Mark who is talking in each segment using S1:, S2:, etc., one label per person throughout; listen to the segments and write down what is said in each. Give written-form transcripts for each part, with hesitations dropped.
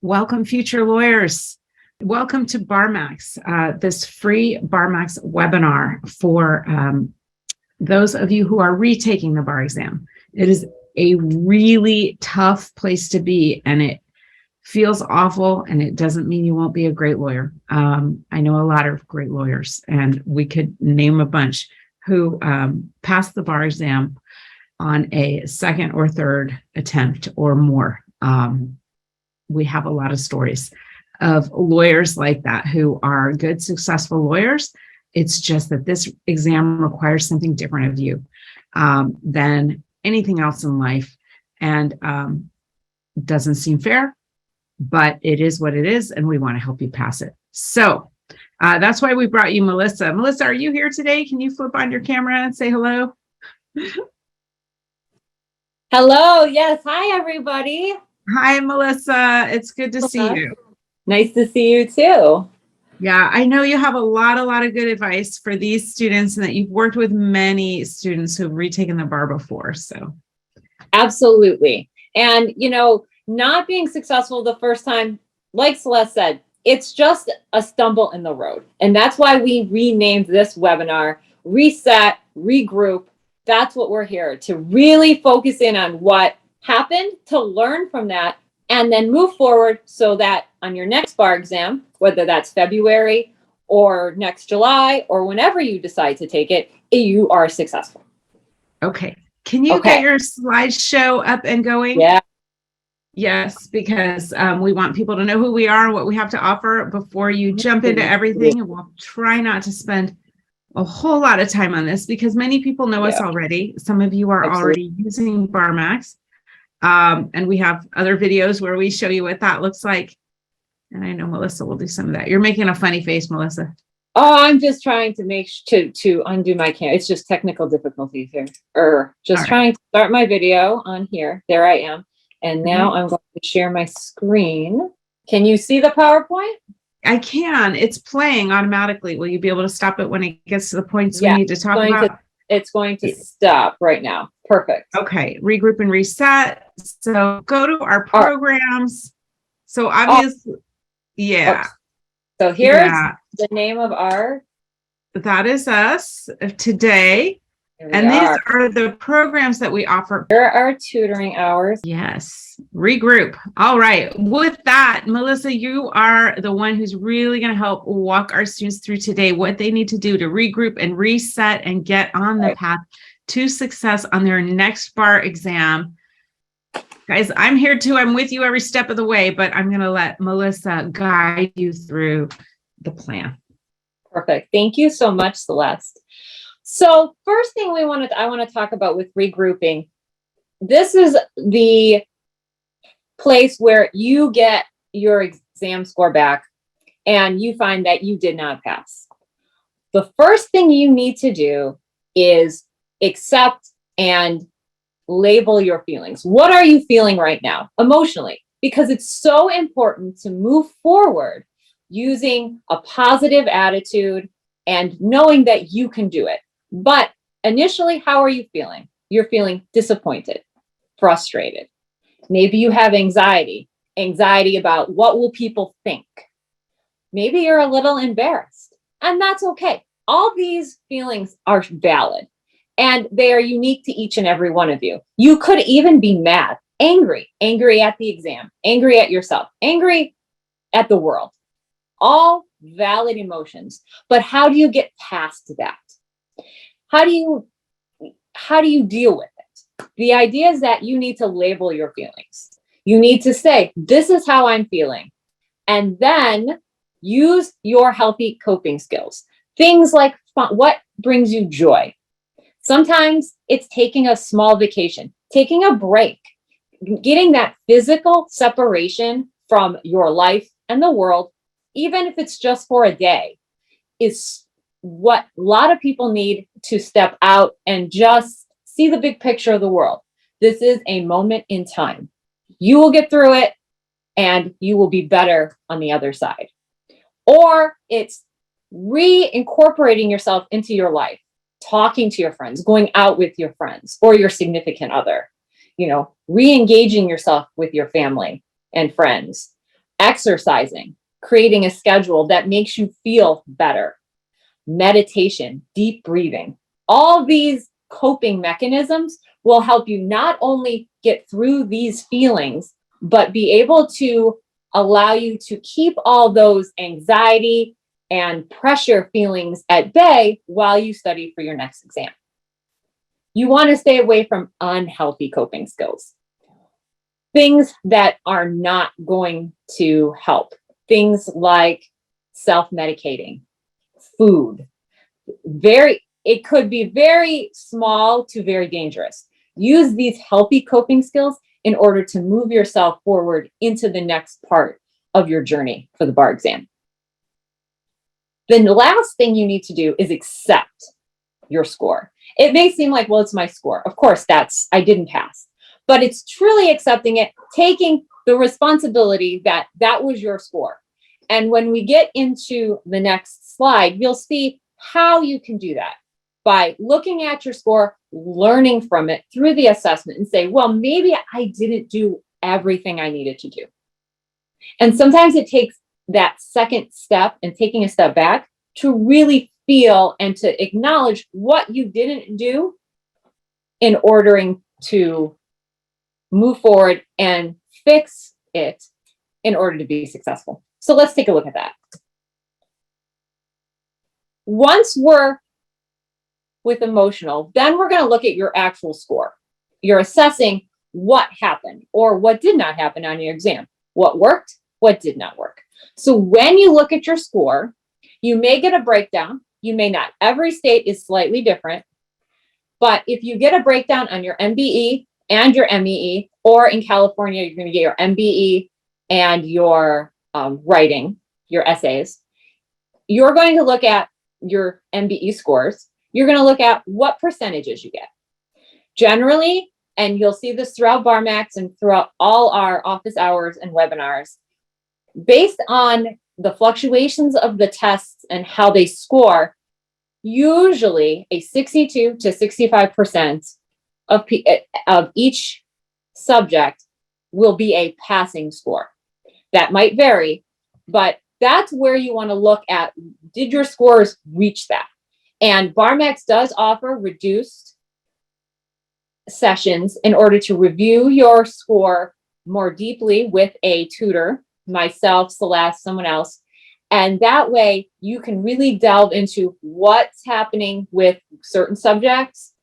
S1: Welcome, future lawyers. Welcome to BarMax, this free BarMax webinar for those of you who are retaking the bar exam. It is a really tough place to be, and it feels awful, and it doesn't mean you won't be a great lawyer. I know a lot of great lawyers, and we could name a bunch who passed the bar exam on a second or third attempt or more. We have a lot of stories of lawyers like that who are good, successful lawyers. It's just that this exam requires something different of you than anything else in life, and doesn't seem fair, but it is what it is, and we want to help you pass it. So that's why we brought you Melissa. Melissa, are you here today? Can you flip on your camera and say hello?
S2: Hello. Yes. Hi, everybody.
S1: Hi, Melissa. It's good to see you.
S2: Nice to see you too.
S1: Yeah, I know you have a lot of good advice for these students, and that you've worked with many students who've retaken the bar before. So
S2: absolutely. And, not being successful the first time, like Celeste said, it's just a stumble in the road. And that's why we renamed this webinar Reset, Regroup. That's what we're here to really focus in on what happened, to learn from that, and then move forward so that on your next bar exam, whether that's February or next July or whenever you decide to take it, you are successful.
S1: Okay. Can you get your slideshow up and going?
S2: Yeah.
S1: Yes, because we want people to know who we are and what we have to offer before you jump into everything. And we'll try not to spend a whole lot of time on this because many people know us already. Some of you are already using BarMax. And we have other videos where we show you what that looks like. And I know Melissa will do some of that. You're making a funny face, Melissa.
S2: Oh, I'm just trying to to undo my camera. It's just technical difficulties here. Trying to start my video on here. There I am. And now I'm going to share my screen. Can you see the PowerPoint?
S1: I can. It's playing automatically. Will you be able to stop it when it gets to the points we need to talk about?
S2: It's going to stop right now. Perfect.
S1: Okay. Regroup and reset. So go to our programs. So obviously,
S2: So here's the name of
S1: that is us today. And these are the programs that we offer.
S2: There are tutoring hours.
S1: Yes. Regroup. All right. With that, Melissa, you are the one who's really going to help walk our students through today what they need to do to regroup and reset and get on the path to success on their next bar exam. Guys, I'm here too. I'm with you every step of the way, but I'm going to let Melissa guide you through the plan.
S2: Perfect. Thank you so much, Celeste. So first thing I want to talk about with regrouping, this is the place where you get your exam score back and you find that you did not pass. The first thing you need to do is accept and label your feelings. What are you feeling right now emotionally? Because it's so important to move forward using a positive attitude and knowing that you can do it. But initially, how are you feeling? You're feeling disappointed, frustrated. Maybe you have anxiety about what will people think. Maybe you're a little embarrassed, and that's okay. All these feelings are valid, and they are unique to each and every one of you. You could even be mad, angry at the exam, angry at yourself, angry at the world. All valid emotions. But how do you get past that? How do you deal with it? The idea is that you need to label your feelings. You need to say, this is how I'm feeling. And then use your healthy coping skills. Things like what brings you joy. Sometimes it's taking a small vacation, taking a break, getting that physical separation from your life and the world, even if it's just for a day, is what a lot of people need to step out and just see the big picture of the world. This is a moment in time. You will get through it and you will be better on the other side. Or it's reincorporating yourself into your life, talking to your friends, going out with your friends or your significant other, re-engaging yourself with your family and friends, exercising, creating a schedule that makes you feel better, meditation, deep breathing. All these coping mechanisms will help you not only get through these feelings, but be able to allow you to keep all those anxiety and pressure feelings at bay while you study for your next exam. You want to stay away from unhealthy coping skills. Things that are not going to help. Things like self-medicating, food. It could be very small to very dangerous. Use these healthy coping skills in order to move yourself forward into the next part of your journey for the bar exam. Then the last thing you need to do is accept your score. It may seem like, well, it's my score. Of course, I didn't pass. But it's truly accepting it, taking the responsibility that that was your score. And when we get into the next slide, you'll see how you can do that by looking at your score, learning from it through the assessment and say, well, maybe I didn't do everything I needed to do. And sometimes it takes that second step and taking a step back to really feel and to acknowledge what you didn't do in ordering to move forward and fix it in order to be successful. So let's take a look at that. Once we're with emotional, then we're going to look at your actual score. You're assessing what happened or what did not happen on your exam. What worked, what did not work. So when you look at your score, you may get a breakdown. You may not. Every state is slightly different. But if you get a breakdown on your MBE and your MEE, or in California, you're going to get your MBE and your writing, your essays, you're going to look at your MBE scores. You're going to look at what percentages you get. Generally, and you'll see this throughout BarMax and throughout all our office hours and webinars, based on the fluctuations of the tests and how they score, usually a 62 to 65% of each subject will be a passing score. That might vary, but that's where you want to look at, did your scores reach that? And BarMax does offer reduced sessions in order to review your score more deeply with a tutor, myself, Celeste, someone else. And that way you can really delve into what's happening with certain subjects,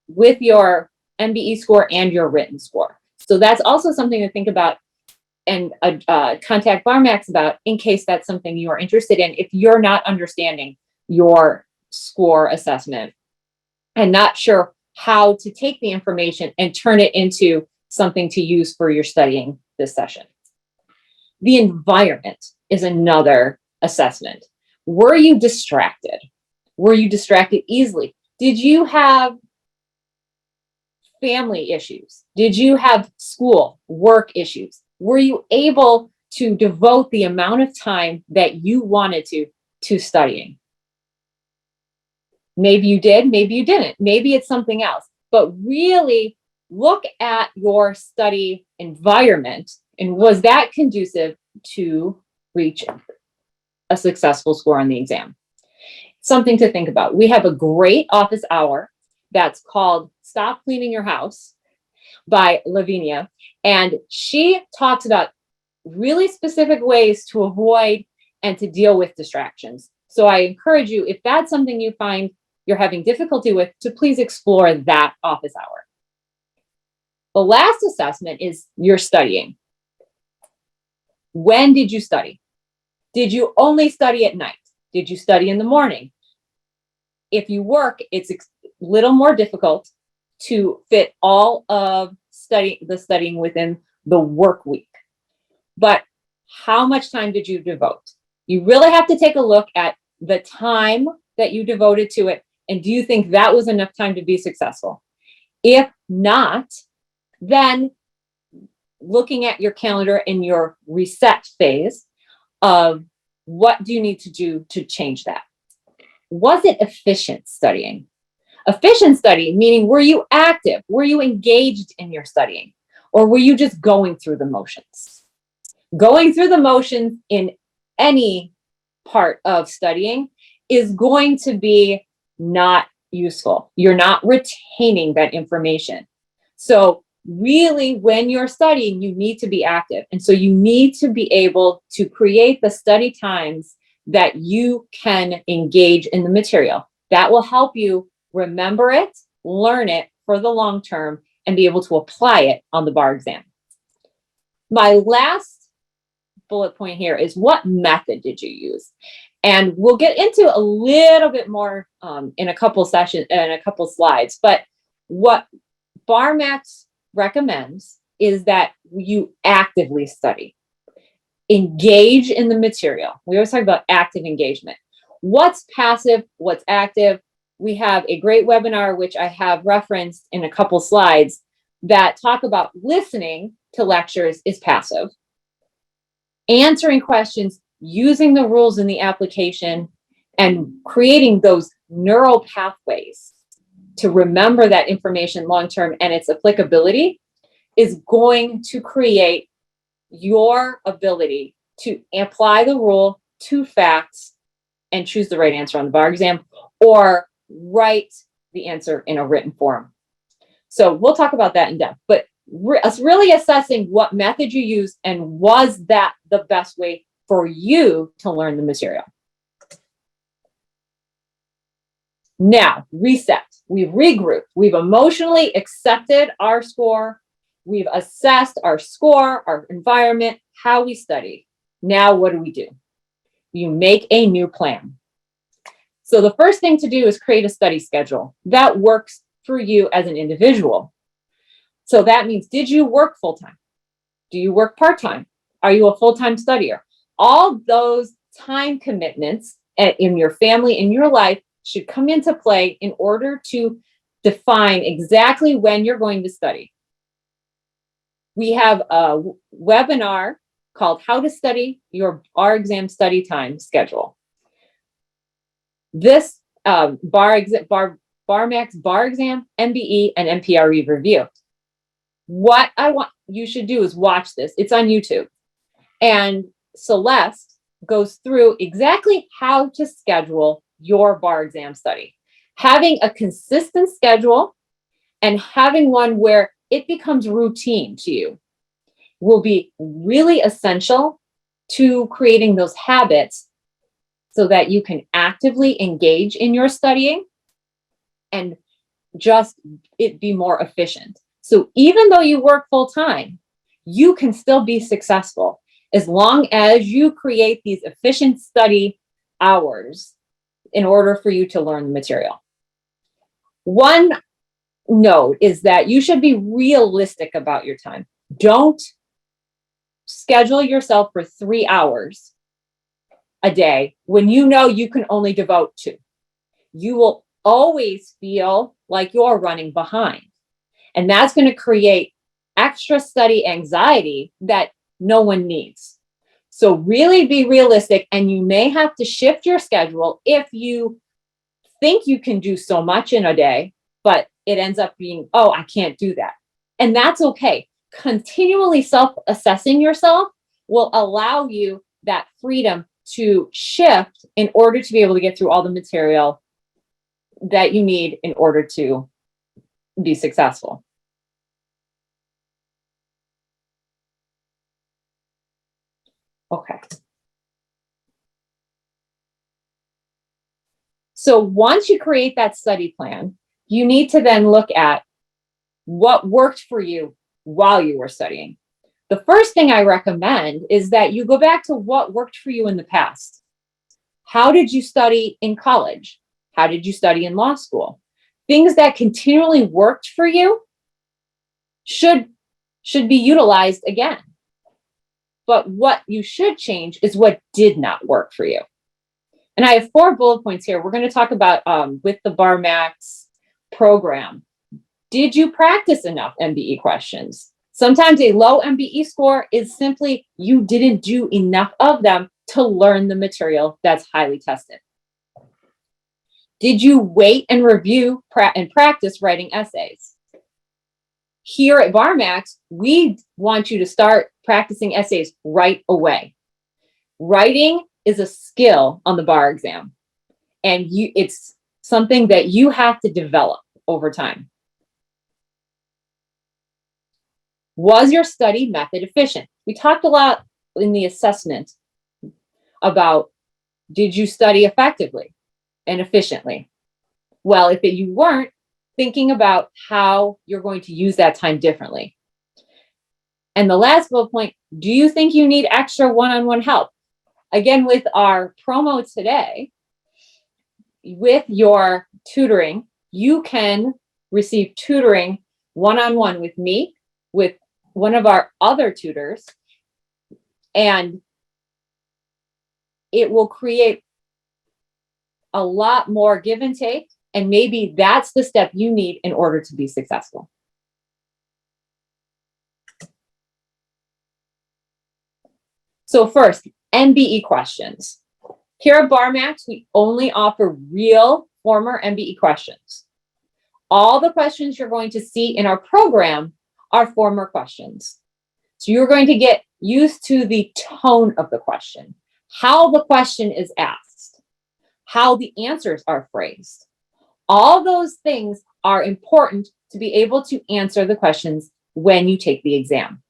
S2: with your MBE score and your written score. So that's also something to think about and contact BarMax about in case that's something you are interested in if you're not understanding your score assessment and not sure how to take the information and turn it into something to use for your studying this session. The environment is another assessment. Were you distracted? Were you distracted easily? Did you have family issues? Did you have school, work issues? Were you able to devote the amount of time that you wanted to studying? Maybe you did, maybe you didn't. Maybe it's something else. But really look at your study environment and was that conducive to reach a successful score on the exam? Something to think about. We have a great office hour that's called Stop Cleaning Your House by Lavinia. And she talks about really specific ways to avoid and to deal with distractions. So I encourage you, if that's something you find you're having difficulty with, to please explore that office hour. The last assessment is your studying. When did you study? Did you only study at night? Did you study in the morning? If you work, it's a little more difficult to fit all of the studying within the work week. But how much time did you devote? You really have to take a look at the time that you devoted to it. And do you think that was enough time to be successful? If not, then looking at your calendar in your reset phase of what do you need to do to change that? Was it efficient studying? Efficient study, meaning were you active? Were you engaged in your studying? Or were you just going through the motions? Going through the motions in any part of studying is going to be not useful. You're not retaining that information. So really, when you're studying, you need to be active. And so you need to be able to create the study times that you can engage in the material. That will help you remember it, learn it for the long term, and be able to apply it on the bar exam. My last bullet point here is, what method did you use? And we'll get into a little bit more in a couple sessions and a couple slides. But what BarMax recommends is that you actively study, engage in the material. We always talk about active engagement. What's passive? What's active? We have a great webinar, which I have referenced in a couple slides, that talk about listening to lectures is passive. Answering questions, using the rules in the application, and creating those neural pathways to remember that information long-term and its applicability is going to create your ability to apply the rule to facts and choose the right answer on the bar exam, or write the answer in a written form. So we'll talk about that in depth, but us really assessing what method you used and was that the best way for you to learn the material. Now, reset. We've regrouped. We've emotionally accepted our score. We've assessed our score, our environment, how we studied. Now, what do? You make a new plan. So the first thing to do is create a study schedule that works for you as an individual. So that means, did you work full-time? Do you work part-time? Are you a full-time studier? All those time commitments in your family, in your life, should come into play in order to define exactly when you're going to study. We have a webinar called How to Study Your Bar Exam Study Time Schedule. This BarMax bar exam, MBE, and MPRE review. What I want you should do is watch this. It's on YouTube. And Celeste goes through exactly how to schedule your bar exam study. Having a consistent schedule and having one where it becomes routine to you will be really essential to creating those habits so that you can actively engage in your studying and just it be more efficient. So even though you work full time, you can still be successful as long as you create these efficient study hours in order for you to learn the material. One note is that you should be realistic about your time. Don't schedule yourself for 3 hours a day when you know you can only devote 2. You will always feel like you're running behind. And that's going to create extra study anxiety that no one needs. So really be realistic, and you may have to shift your schedule if you think you can do so much in a day, but it ends up being, oh, I can't do that. And that's okay. Continually self-assessing yourself will allow you that freedom to shift in order to be able to get through all the material that you need in order to be successful. Okay. So once you create that study plan, you need to then look at what worked for you while you were studying. The first thing I recommend is that you go back to what worked for you in the past. How did you study in college? How did you study in law school? Things that continually worked for you should be utilized again. But what you should change is what did not work for you. And I have 4 bullet points here. We're going to talk about with the BarMax program. Did you practice enough MBE questions? Sometimes a low MBE score is simply you didn't do enough of them to learn the material that's highly tested. Did you wait and review and practice writing essays? Here at BarMax, we want you to start practicing essays right away. Writing is a skill on the bar exam, and it's something that you have to develop over time. Was your study method efficient? We talked a lot in the assessment about, did you study effectively and efficiently? Well, if you weren't, thinking about how you're going to use that time differently. And the last bullet point, do you think you need extra one-on-one help? Again, with our promo today, with your tutoring, you can receive tutoring one-on-one with me, with one of our other tutors, and it will create a lot more give and take, and maybe that's the step you need in order to be successful. So first, MBE questions. Here at BarMax, we only offer real former MBE questions. All the questions you're going to see in our program are former questions. So you're going to get used to the tone of the question, how the question is asked, how the answers are phrased. All those things are important to be able to answer the questions when you take the exam.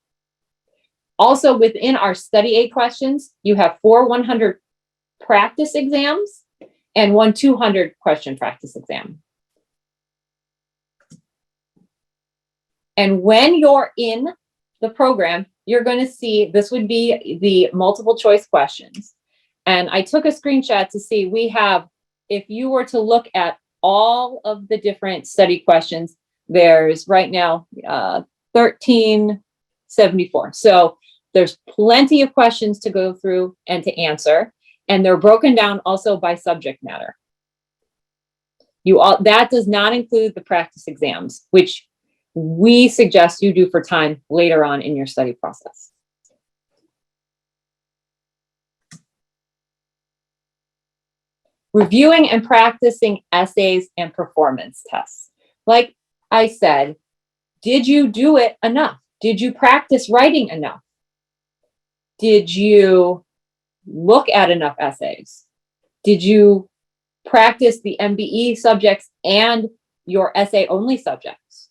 S2: Also, within our study aid questions, you have 4 100 practice exams and 1 200 question practice exam. And when you're in the program, you're going to see, this would be the multiple choice questions. And I took a screenshot to see, we have, if you were to look at all of the different study questions, there's right now 1374. So there's plenty of questions to go through and to answer, and they're broken down also by subject matter. That does not include the practice exams, which we suggest you do for time later on in your study process. Reviewing and practicing essays and performance tests. Like I said, did you do it enough? Did you practice writing enough? Did you look at enough essays? Did you practice the MBE subjects and your essay only subjects?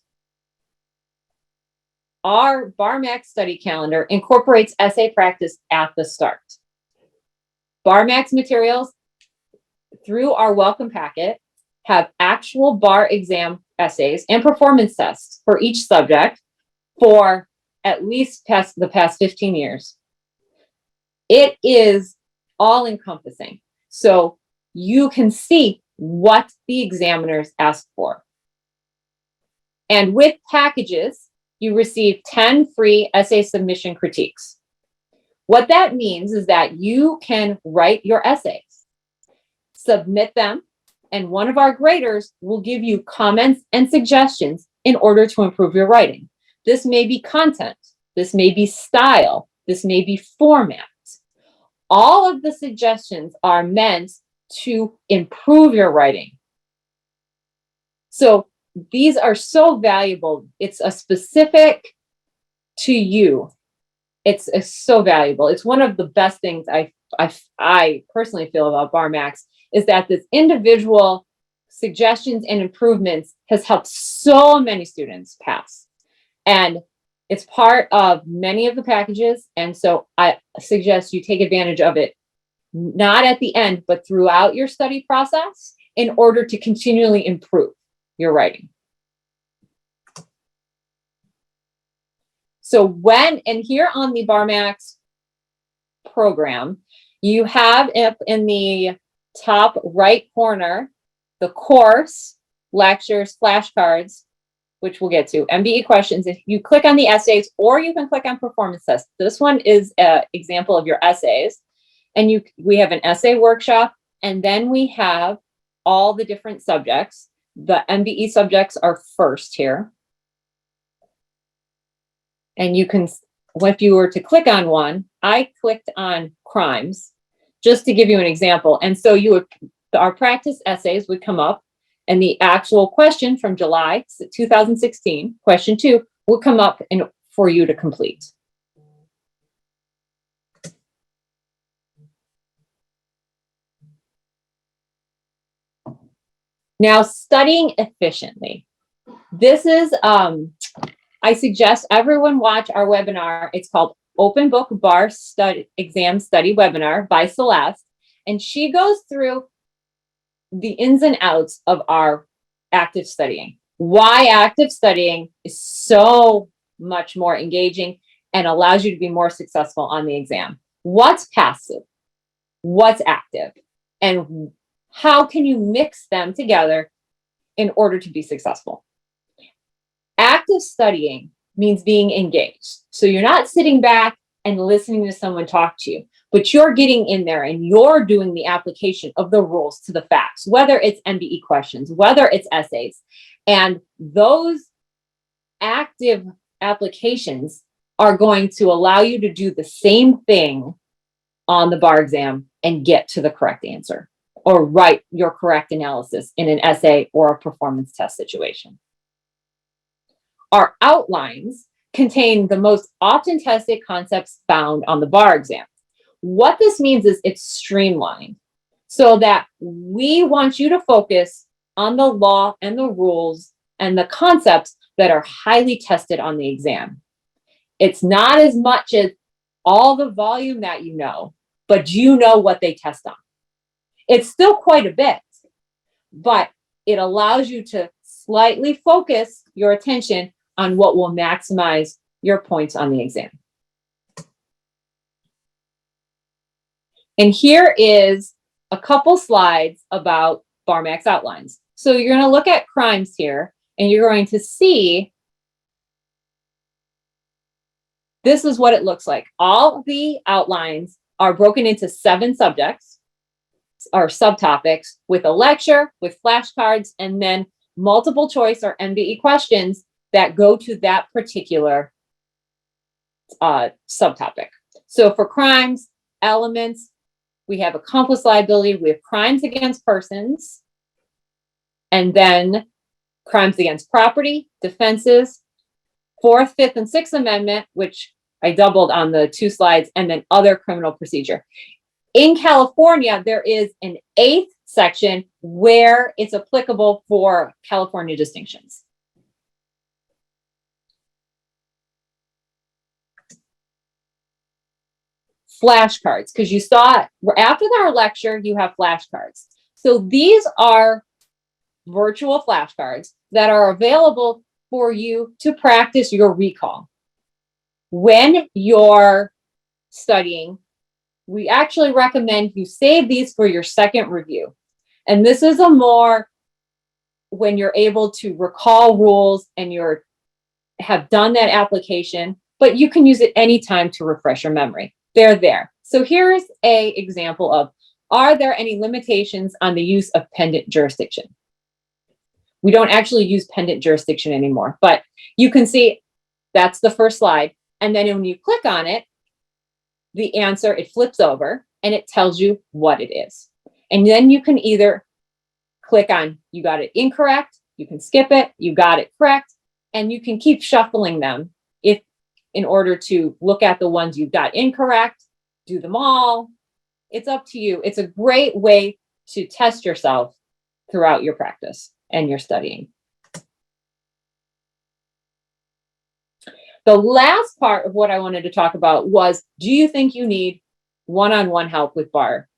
S2: Our BarMax study calendar incorporates essay practice at the start. BarMax materials through our welcome packet have actual bar exam essays and performance tests for each subject for at least the past 15 years. It is all encompassing, so you can see what the examiners asked for. And with packages, you receive 10 free essay submission critiques. What that means is that you can write your essays, submit them, and one of our graders will give you comments and suggestions in order to improve your writing. This may be content, this may be style, this may be format. All of the suggestions are meant to improve your writing. So these are so valuable. It's a specific to you. It's so valuable. It's one of the best things I personally feel about BarMax is that this individual suggestions and improvements has helped so many students pass. And it's part of many of the packages. And so I suggest you take advantage of it, not at the end, but throughout your study process in order to continually improve your writing. So and here on the BarMax program, you have in the top right corner, the course, lectures, flashcards, which we'll get to, MBE questions. If you click on the essays, or you can click on performance tests. This one is an example of your essays. And we have an essay workshop, and then we have all the different subjects. The MBE subjects are first here. And you can, if you were to click on one, I clicked on crimes, just to give you an example. And so our practice essays would come up, and the actual question from July 2016, question 2, will come up for you to complete. Now, studying efficiently. This is, I suggest everyone watch our webinar. It's called Open Book Bar Exam Study Webinar by Celeste. And she goes through the ins and outs of our active studying. Why active studying is so much more engaging and allows you to be more successful on the exam. What's passive? What's active? And how can you mix them together in order to be successful? Active studying means being engaged. So you're not sitting back and listening to someone talk to you, but you're getting in there and you're doing the application of the rules to the facts, whether it's MBE questions, whether it's essays. And those active applications are going to allow you to do the same thing on the bar exam and get to the correct answer or write your correct analysis in an essay or a performance test situation. Our outlines contain the most often tested concepts found on the bar exam. What this means is it's streamlined so that we want you to focus on the law and the rules and the concepts that are highly tested on the exam. It's not as much as all the volume that you know, but you know what they test on. It's still quite a bit, but it allows you to slightly focus your attention on what will maximize your points on the exam. And here is a couple slides about BarMax outlines. So you're going to look at crimes here, and you're going to see this is what it looks like. All the outlines are broken into 7 subjects or subtopics with a lecture, with flashcards, and then multiple choice or MBE questions that go to that particular subtopic. So for crimes, elements, we have accomplice liability, we have crimes against persons, and then crimes against property, defenses, 4th, 5th, and 6th Amendment, which I doubled on the 2 slides, and then other criminal procedure. In California, there is an 8th section where it's applicable for California distinctions. Flashcards, because you saw after our lecture, you have flashcards. So these are virtual flashcards that are available for you to practice your recall. When you're studying, we actually recommend you save these for your second review. And this is a more when you're able to recall rules and have done that application, but you can use it anytime to refresh your memory. They're there. So here's an example of, are there any limitations on the use of pendant jurisdiction? We don't actually use pendant jurisdiction anymore, but you can see that's the first slide. And then when you click on it, the answer, it flips over and it tells you what it is. And then you can either click on, you got it incorrect, you can skip it, you got it correct, and you can keep shuffling them in order to look at the ones you got incorrect, do them all. It's up to you. It's a great way to test yourself throughout your practice and your studying. The last part of what I wanted to talk about was, do you think you need one-on-one help with bar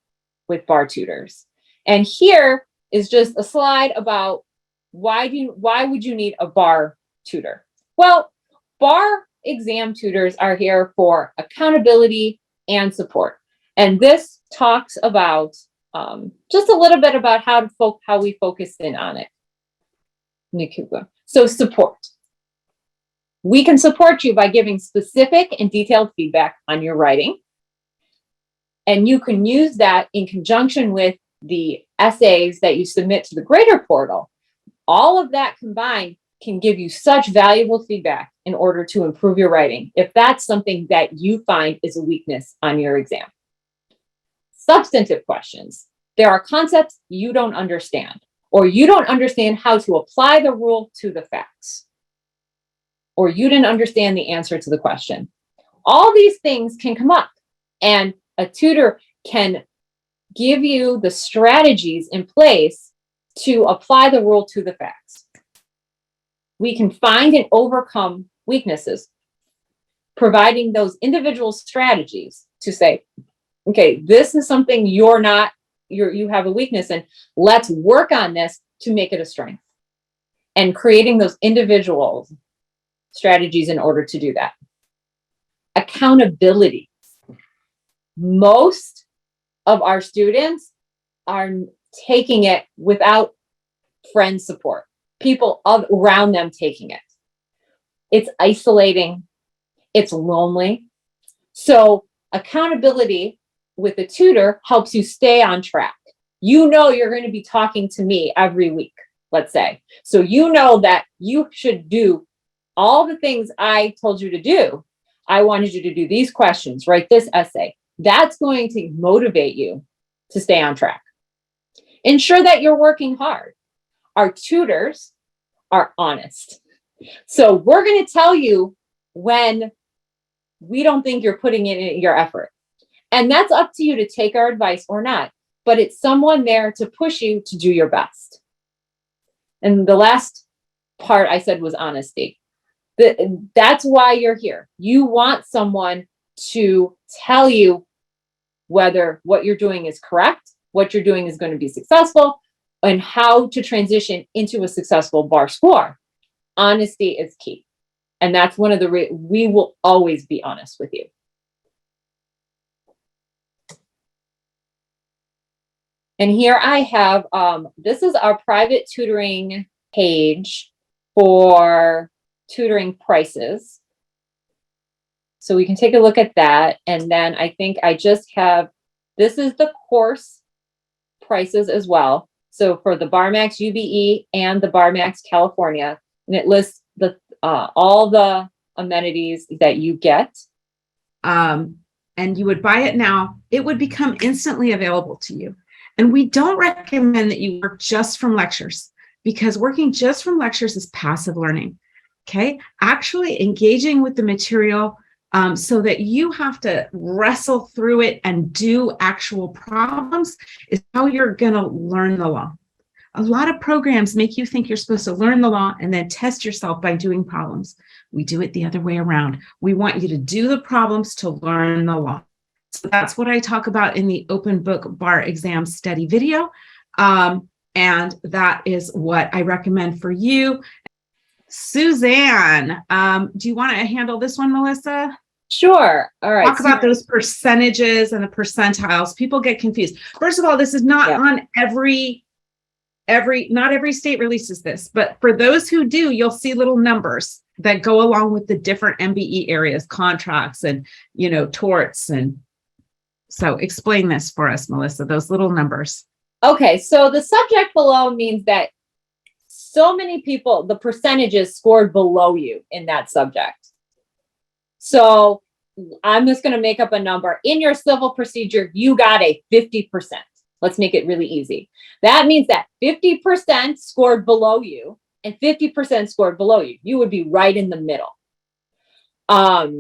S2: tutors? And here is just a slide about why would you need a bar tutor? Well, bar exam tutors are here for accountability and support. And this talks about just a little bit about how we focus in on it. So support. We can support you by giving specific and detailed feedback on your writing. And you can use that in conjunction with the essays that you submit to the grader portal. All of that combined can give you such valuable feedback in order to improve your writing, if that's something that you find is a weakness on your exam. Substantive questions. There are concepts you don't understand, or you don't understand how to apply the rule to the facts, or you didn't understand the answer to the question. All these things can come up, and a tutor can give you the strategies in place to apply the rule to the facts. We can find and overcome weaknesses, providing those individual strategies to say, okay, this is something you have a weakness in. Let's work on this to make it a strength, and creating those individual strategies in order to do that. Accountability. Most of our students are taking it without friend support, people around them taking it. It's isolating. It's lonely. So accountability with a tutor helps you stay on track. You know you're going to be talking to me every week, let's say. So you know that you should do all the things I told you to do. I wanted you to do these questions, write this essay. That's going to motivate you to stay on track. Ensure that you're working hard. Our tutors are honest. So we're going to tell you when we don't think you're putting in your effort. And that's up to you to take our advice or not. But it's someone there to push you to do your best. And the last part I said was honesty. That's why you're here. You want someone to tell you whether what you're doing is correct, what you're doing is going to be successful, and how to transition into a successful bar score. Honesty is key. And that's one of we will always be honest with you. And here I have, this is our private tutoring page for tutoring prices. So we can take a look at that. And then I think I just have, this is the course prices as well. So for the BarMax UBE and the BarMax California, and it lists all the amenities that you get.
S1: And you would buy it now, it would become instantly available to you. And we don't recommend that you work just from lectures, because working just from lectures is passive learning. Okay, actually engaging with the material so that you have to wrestle through it and do actual problems is how you're going to learn the law. A lot of programs make you think you're supposed to learn the law and then test yourself by doing problems. We do it the other way around. We want you to do the problems to learn the law. So that's what I talk about in the open book bar exam study video. And that is what I recommend for you. Suzanne, do you want to handle this one, Melissa?
S2: Sure. All right.
S1: Talk about those percentages and the percentiles. People get confused. First of all, this is not on not every state releases this, but for those who do, you'll see little numbers that go along with the different MBE areas, contracts and, torts. And so explain this for us, Melissa, those little numbers.
S2: Okay. So the subject below means that so many people, the percentages scored below you in that subject. So I'm just going to make up a number. In your civil procedure, you got a 50%. Let's make it really easy. That means that 50% scored below you and 50% scored below you. You would be right in the middle.
S1: But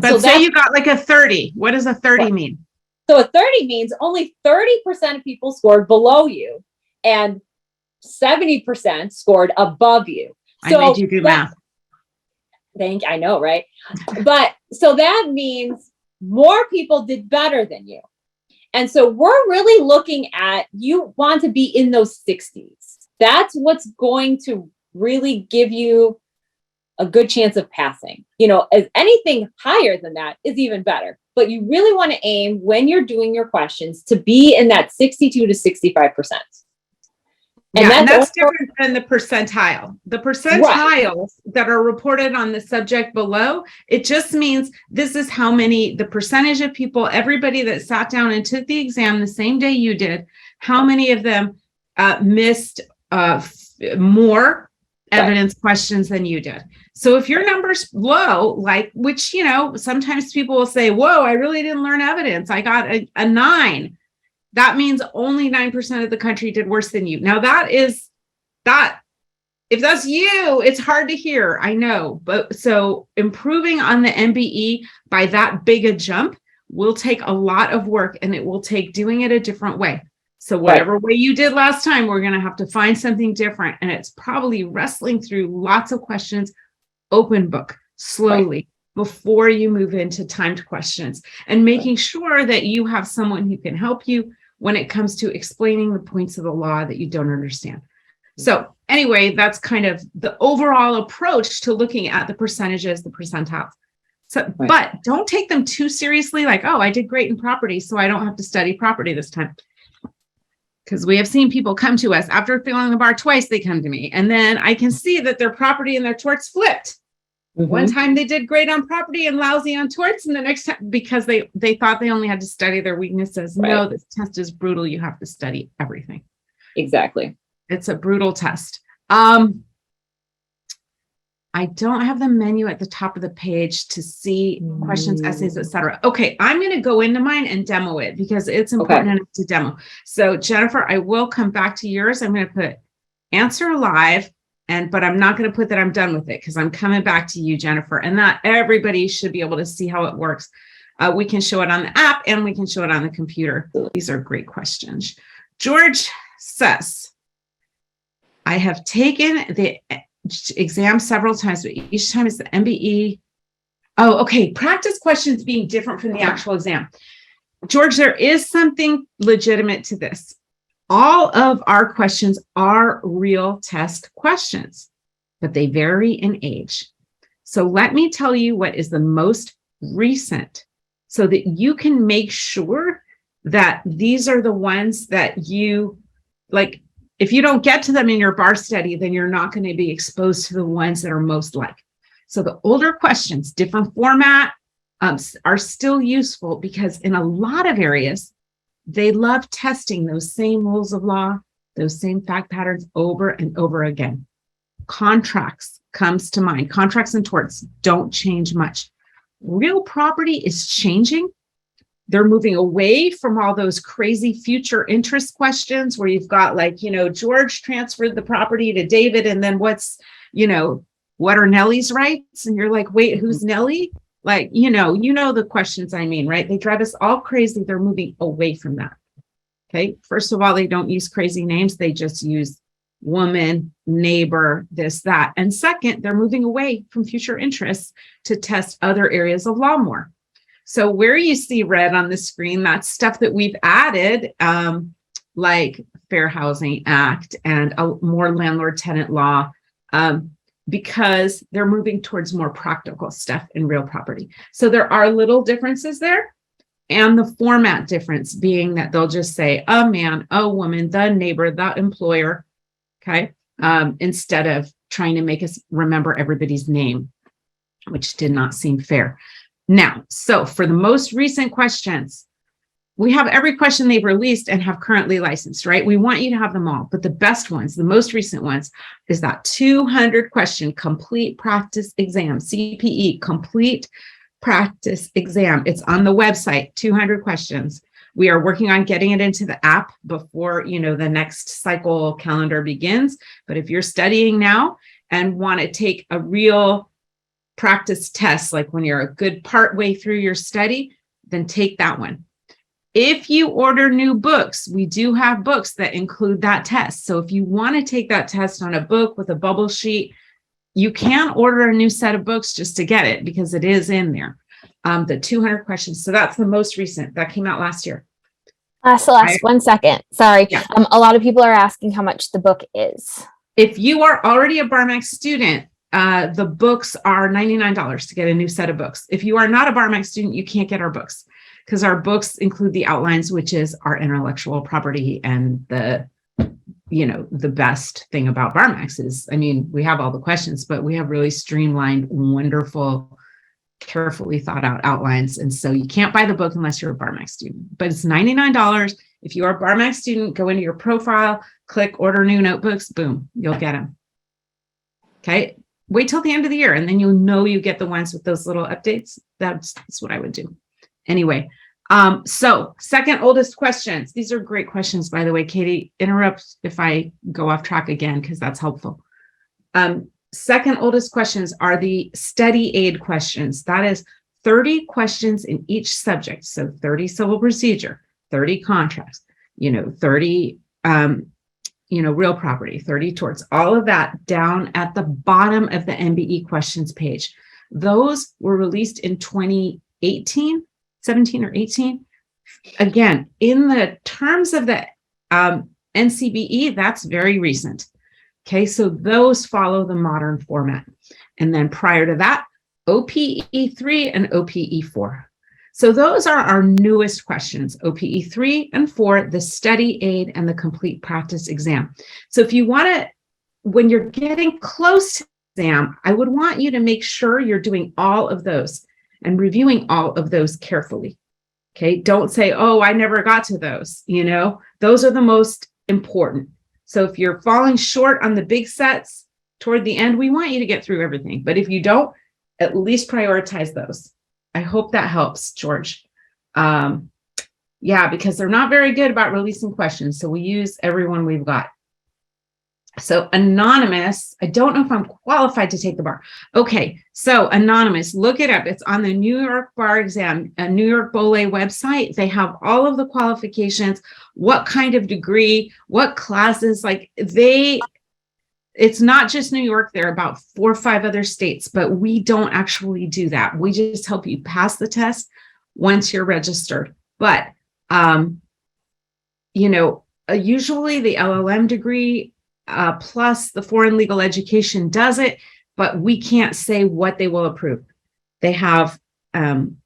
S1: so say you got like a 30. What does a 30 mean?
S2: So a 30 means only 30% of people scored below you and 70% scored above you. So
S1: I made you do math.
S2: I know, right? But so that means more people did better than you. And so we're really looking at, you want to be in those 60s. That's what's going to really give you a good chance of passing. As anything higher than that is even better. But you really want to aim when you're doing your questions to be in that 62 to 65%. And
S1: that's different than the percentile. The percentiles that are reported on the subject below, it just means this is how many, the percentage of people, everybody that sat down and took the exam the same day you did, how many of them missed more evidence questions than you did. So if your number's low, which, sometimes people will say, whoa, I really didn't learn evidence. I got a 9. That means only 9% of the country did worse than you. Now if that's you, it's hard to hear. I know. But so improving on the MBE by that big a jump will take a lot of work, and it will take doing it a different way. So whatever way you did last time, we're going to have to find something different. And it's probably wrestling through lots of questions, open book, slowly, before you move into timed questions, and making sure that you have someone who can help you when it comes to explaining the points of the law that you don't understand. So anyway, that's kind of the overall approach to looking at the percentages, the percentiles. So, but don't take them too seriously, like, oh, I did great in property, so I don't have to study property this time. Because we have seen people come to us after failing the bar twice, they come to me, and then I can see that their property and their torts flipped. One time they did great on property and lousy on torts, and the next time, because they thought they only had to study their weaknesses. No, this test is brutal. You have to study everything.
S2: Exactly.
S1: It's a brutal test. I don't have the menu at the top of the page to see questions, essays, etc. Okay, I'm going to go into mine and demo it because it's important enough to demo. So Jennifer, I will come back to yours. I'm going to put answer live, but I'm not going to put that I'm done with it because I'm coming back to you, Jennifer, and not everybody should be able to see how it works. We can show it on the app and we can show it on the computer. These are great questions. George says, I have taken the exam several times, but each time it's the MBE. Oh, okay. Practice questions being different from the actual exam. George, there is something legitimate to this. All of our questions are real test questions, but they vary in age. So let me tell you what is the most recent so that you can make sure that these are the ones that you like. If you don't get to them in your bar study, then you're not going to be exposed to the ones that are most like. So the older questions, different format, are still useful because in a lot of areas, they love testing those same rules of law, those same fact patterns over and over again. Contracts comes to mind. Contracts and torts don't change much. Real property is changing. They're moving away from all those crazy future interest questions where you've got like, George transferred the property to David. And then what are Nellie's rights? And you're like, wait, who's Nellie? Like, you know the questions I mean, right? They drive us all crazy. They're moving away from that. Okay. First of all, they don't use crazy names. They just use woman, neighbor, this, that. And second, they're moving away from future interests to test other areas of law more. So where you see red on the screen, that's stuff that we've added, like Fair Housing Act and more landlord-tenant law, because they're moving towards more practical stuff in real property. So there are little differences there. And the format difference being that they'll just say a man, a woman, the neighbor, the employer, okay, instead of trying to make us remember everybody's name, which did not seem fair. Now, so for the most recent questions, we have every question they've released and have currently licensed, right? We want you to have them all, but the best ones, the most recent ones, is that 200 question complete practice exam, CPE, complete practice exam. It's on the website, 200 questions. We are working on getting it into the app before, the next cycle calendar begins. But if you're studying now and want to take a real practice test, like when you're a good part way through your study, then take that one. If you order new books, we do have books that include that test. So if you want to take that test on a book with a bubble sheet, you can order a new set of books just to get it because it is in there. The 200 questions. So that's the most recent that came out last year.
S3: Celeste, 1 second. Sorry. Yeah. A lot of people are asking how much the book is.
S1: If you are already a BarMax student, the books are $99 to get a new set of books. If you are not a BarMax student, you can't get our books because our books include the outlines, which is our intellectual property. And the best thing about BarMax is, we have all the questions, but we have really streamlined, wonderful, carefully thought out outlines. And so you can't buy the book unless you're a BarMax student, but it's $99. If you are a BarMax student, go into your profile, click order new notebooks, boom, you'll get them. Okay. Wait till the end of the year and then you get the ones with those little updates. That's what I would do. Anyway, so second oldest questions. These are great questions, by the way. Katie, interrupt if I go off track again, because that's helpful. Second oldest questions are the study aid questions. That is 30 questions in each subject. So 30 civil procedure, 30 contracts, 30, real property, 30 torts, all of that down at the bottom of the MBE questions page. Those were released in 2018, 17 or 18. Again, in the terms of the NCBE, that's very recent. Okay, so those follow the modern format. And then prior to that, OPE3 and OPE4. So those are our newest questions, OPE3 and 4, the study aid and the complete practice exam. So if you want to, when you're getting close to exam, I would want you to make sure you're doing all of those and reviewing all of those carefully. Okay, don't say, oh, I never got to those. Those are the most important. So if you're falling short on the big sets toward the end, we want you to get through everything. But if you don't, at least prioritize those. I hope that helps, George. Because they're not very good about releasing questions. So we use everyone we've got. So anonymous, I don't know if I'm qualified to take the bar. Okay, so anonymous, look it up. It's on the New York Bar Exam, a New York BOLE website. They have all of the qualifications, what kind of degree, what classes, it's not just New York, there are about 4 or 5 other states, but we don't actually do that. We just help you pass the test once you're registered. But, usually the LLM degree plus the foreign legal education does it, but we can't say what they will approve. They have an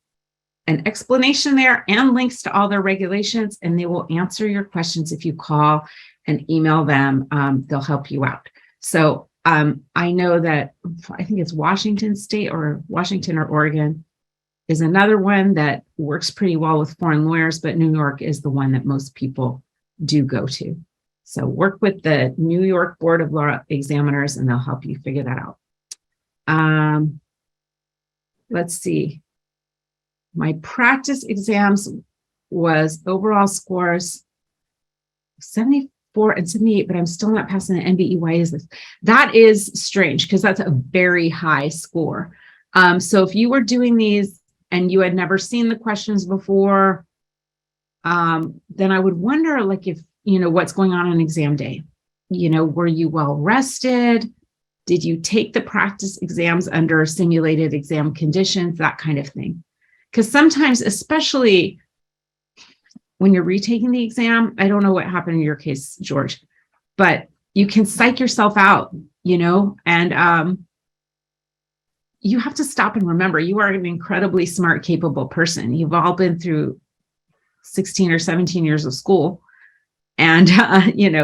S1: explanation there and links to all their regulations, and they will answer your questions if you call and email them. They'll help you out. So I know that I think it's Washington State or Washington or Oregon is another one that works pretty well with foreign lawyers, but New York is the one that most people do go to. So work with the New York Board of Law Examiners and they'll help you figure that out. Let's see. My practice exams was overall scores 74 and 78, but I'm still not passing the MBE. Why is this? That is strange because that's a very high score. So if you were doing these and you had never seen the questions before, then I would wonder if, what's going on exam day. Were you well rested? Did you take the practice exams under simulated exam conditions, that kind of thing? Because sometimes, especially when you're retaking the exam, I don't know what happened in your case, George, but you can psych yourself out, and you have to stop and remember you are an incredibly smart, capable person. You've all been through 16 or 17 years of school. And,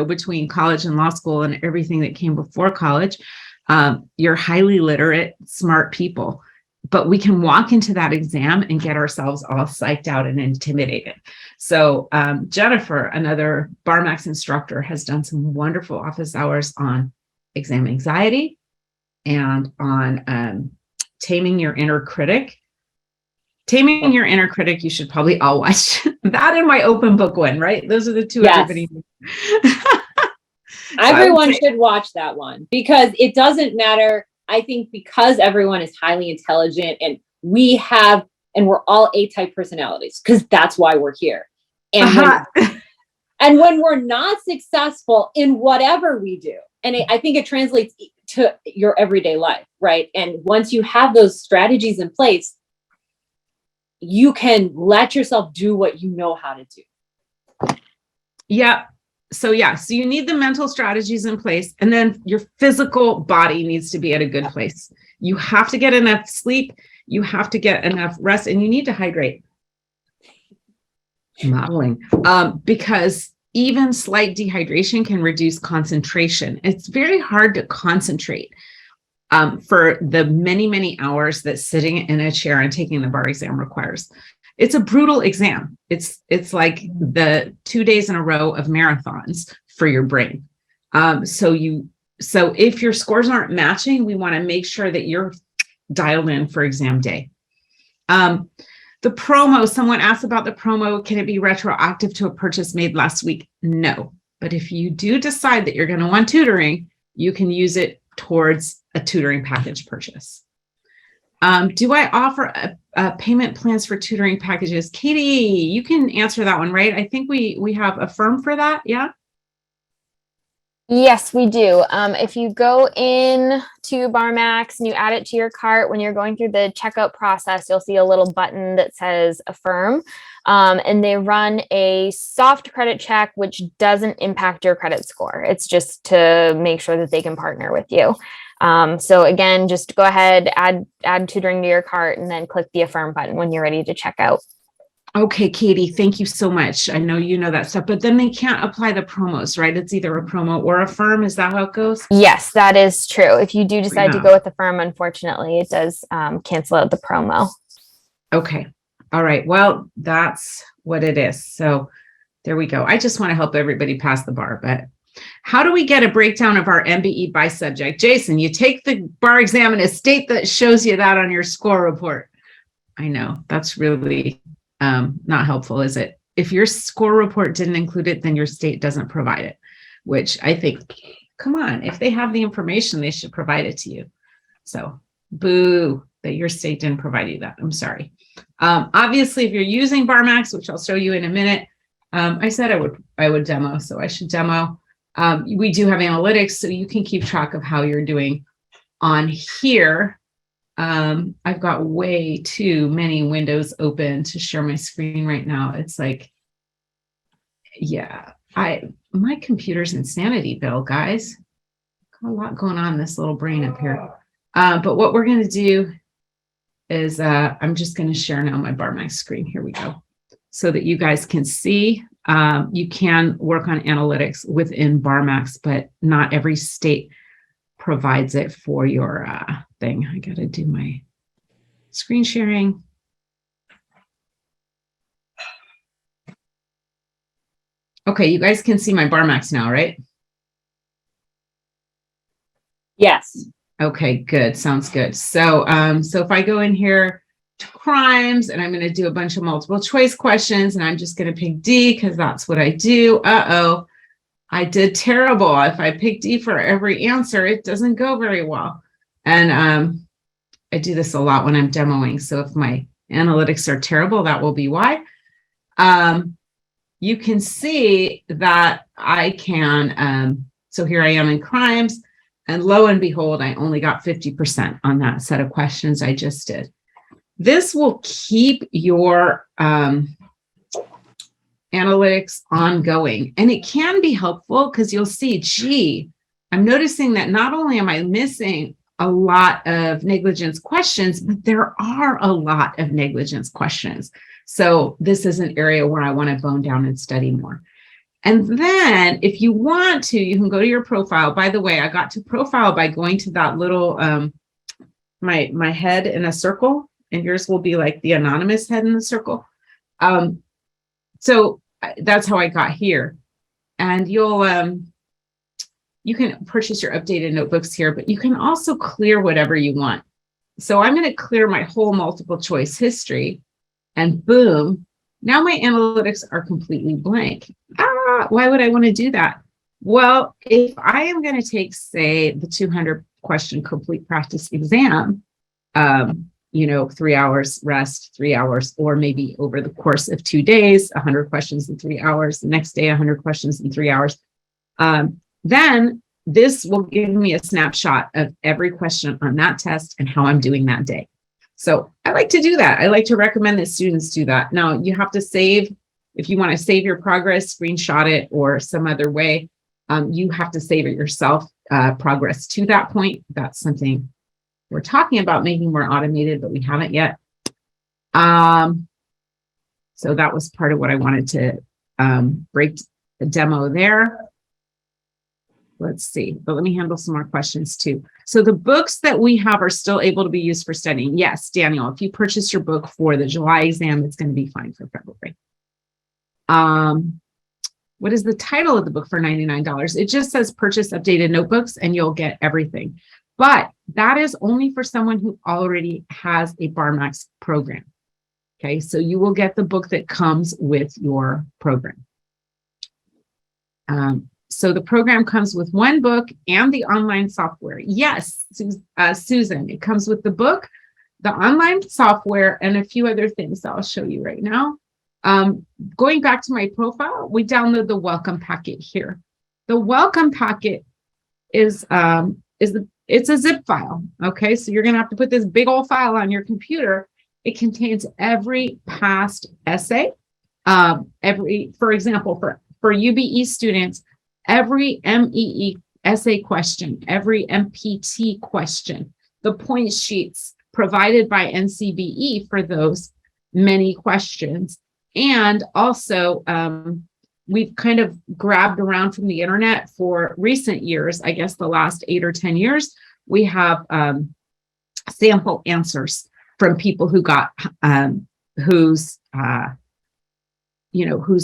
S1: between college and law school and everything that came before college, you're highly literate, smart people. But we can walk into that exam and get ourselves all psyched out and intimidated. So Jennifer, another BarMax instructor, has done some wonderful office hours on exam anxiety and on taming your inner critic. Taming Your Inner Critic, you should probably all watch that and my open book one, right? Those are the two.
S2: Yes.
S1: Everybody.
S2: Everyone should watch that one because it doesn't matter. I think because everyone is highly intelligent and we're all A-type personalities because that's why we're here. And when we're not successful in whatever we do, and I think it translates to your everyday life, right? And once you have those strategies in place, you can let yourself do what you know how to do.
S1: Yeah. So you need the mental strategies in place, and then your physical body needs to be at a good place. You have to get enough sleep. You have to get enough rest, and you need to hydrate. Modeling, because even slight dehydration can reduce concentration. It's very hard to concentrate for the many, many hours that sitting in a chair and taking the bar exam requires. It's a brutal exam. It's like the 2 days in a row of marathons for your brain. So if your scores aren't matching, we want to make sure that you're dialed in for exam day. The promo, someone asked about the promo. Can it be retroactive to a purchase made last week? No. But if you do decide that you're going to want tutoring, you can use it towards a tutoring package purchase. Do I offer a payment plans for tutoring packages. Katie, you can answer that one, right? I think we have a firm for that. Yeah.
S3: Yes, we do. If you go in to BarMax and you add it to your cart, when you're going through the checkout process, you'll see a little button that says affirm. And they run a soft credit check, which doesn't impact your credit score. It's just to make sure that they can partner with you. So again, just go ahead, add tutoring to your cart, and then click the affirm button when you're ready to check out.
S1: Okay, Katie, thank you so much. I know you know that stuff, but then they can't apply the promos, right? It's either a promo or a firm. Is that how it goes?
S3: Yes, that is true. If you do decide to go with the firm, unfortunately, it does cancel out the promo.
S1: Okay. All right. Well, that's what it is. So there we go. I just want to help everybody pass the bar, but how do we get a breakdown of our MBE by subject? Jason, you take the bar exam in a state that shows you that on your score report. I know that's really not helpful, is it? If your score report didn't include it, then your state doesn't provide it, which I think, come on, if they have the information, they should provide it to you. So boo that your state didn't provide you that. I'm sorry. Obviously, if you're using BarMax, which I'll show you in a minute, I said I would demo, so I should demo. We do have analytics, so you can keep track of how you're doing on here. I've got way too many windows open to share my screen right now. It's like, yeah, my computer's insanity, Bill, guys. Got a lot going on in this little brain up here. But what we're going to do is I'm just going to share now my BarMax screen. Here we go. So that you guys can see. You can work on analytics within BarMax, but not every state provides it for your thing. I got to do my screen sharing. Okay, you guys can see my BarMax now, right?
S2: Yes.
S1: Okay, good. Sounds good. So, so if I go in here to crimes and I'm going to do a bunch of multiple choice questions and I'm just going to pick D because that's what I do. Uh-oh. I did terrible. If I pick D for every answer, it doesn't go very well. And I do this a lot when I'm demoing. So if my analytics are terrible, that will be why. You can see that I can, so here I am in crimes, and lo and behold, I only got 50% on that set of questions I just did. This will keep your analytics ongoing. And it can be helpful because you'll see, gee, I'm noticing that not only am I missing a lot of negligence questions, but there are a lot of negligence questions. So this is an area where I want to bone down and study more. And then if you want to, you can go to your profile. By the way, I got to profile by going to that little, my head in a circle, and yours will be like the anonymous head in the circle. So that's how I got here. And you'll, you can purchase your updated notebooks here, but you can also clear whatever you want. So I'm going to clear my whole multiple choice history, and boom, now my analytics are completely blank. Why would I want to do that? Well, if I am going to take, say, the 200 question complete practice exam, 3 hours rest, 3 hours, or maybe over the course of 2 days, 100 questions in 3 hours, the next day, 100 questions in 3 hours. Then this will give me a snapshot of every question on that test and how I'm doing that day. So I like to do that. I like to recommend that students do that. Now you have to save, if you want to save your progress, screenshot it or some other way, you have to save it yourself, progress to that point. That's something we're talking about making more automated, but we haven't yet. So that was part of what I wanted to break the demo there. Let's see, but let me handle some more questions too. So the books that we have are still able to be used for studying. Yes, Daniel, if you purchase your book for the July exam, it's going to be fine for February. What is the title of the book for $99? It just says purchase updated notebooks and you'll get everything. But that is only for someone who already has a BarMax program. Okay, so you will get the book that comes with your program. So the program comes with one book and the online software. Yes, Susan, it comes with the book, the online software and a few other things that I'll show you right now. Going back to my profile, we download the welcome packet here. The welcome packet it's a zip file. Okay, so you're gonna have to put this big old file on your computer. It contains every past essay, for example, for UBE students, every MEE essay question, every MPT question, the point sheets provided by NCBE for those many questions. And also, we've kind of grabbed around from the internet for recent years, I guess the last 8 or 10 years, we have sample answers from people who got, whose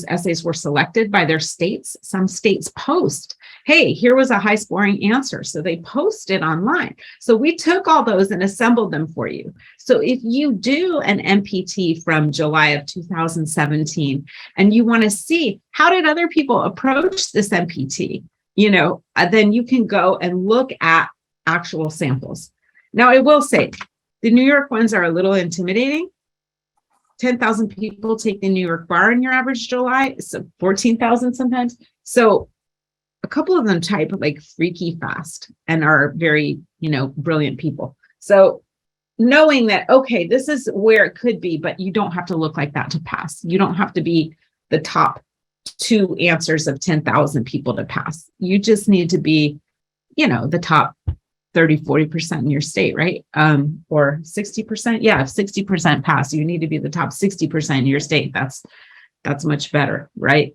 S1: essays were selected by their states. Some states post, hey, here was a high scoring answer. So they post it online. So we took all those and assembled them for you. So if you do an MPT from July of 2017, and you want to see how did other people approach this MPT, then you can go and look at actual samples. Now, I will say the New York ones are a little intimidating. 10,000 people take the New York bar in your average July, so 14,000 sometimes. So a couple of them type like freaky fast and are very, brilliant people. So knowing that, okay, this is where it could be, but you don't have to look like that to pass. You don't have to be the top 2 answers of 10,000 people to pass. You just need to be, the top 30, 40% in your state, right? Or 60%. Yeah, if 60% pass, you need to be the top 60% in your state. That's much better, right?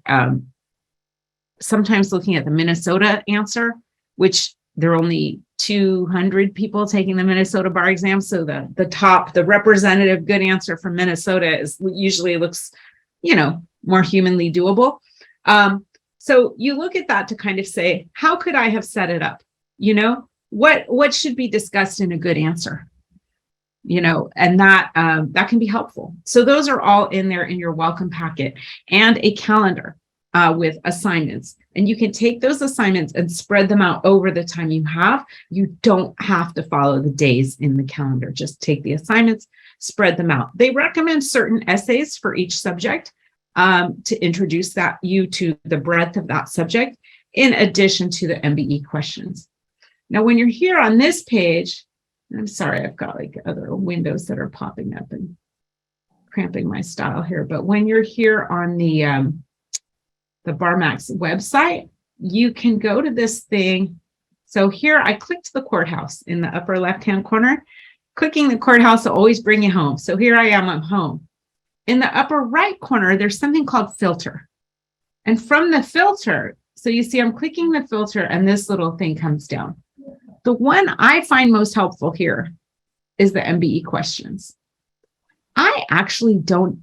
S1: Sometimes looking at the Minnesota answer, which there are only 200 people taking the Minnesota bar exam. So the representative good answer from Minnesota usually looks, more humanly doable. So you look at that to kind of say, how could I have set it up? What should be discussed in a good answer, and that can be helpful. So those are all in there in your welcome packet, and a calendar with assignments. And you can take those assignments and spread them out over the time you have. You don't have to follow the days in the calendar. Just take the assignments, spread them out. They recommend certain essays for each subject to introduce you to the breadth of that subject, in addition to the MBE questions. Now, when you're here on this page, I'm sorry, I've got like other windows that are popping up and cramping my style here. But when you're here on the BarMax website, you can go to this thing. So here I clicked the courthouse in the upper left-hand corner. Clicking the courthouse will always bring you home. So here I am, I'm home. In the upper right corner, there's something called filter. And from the filter, so you see I'm clicking the filter and this little thing comes down. The one I find most helpful here is the MBE questions. I actually don't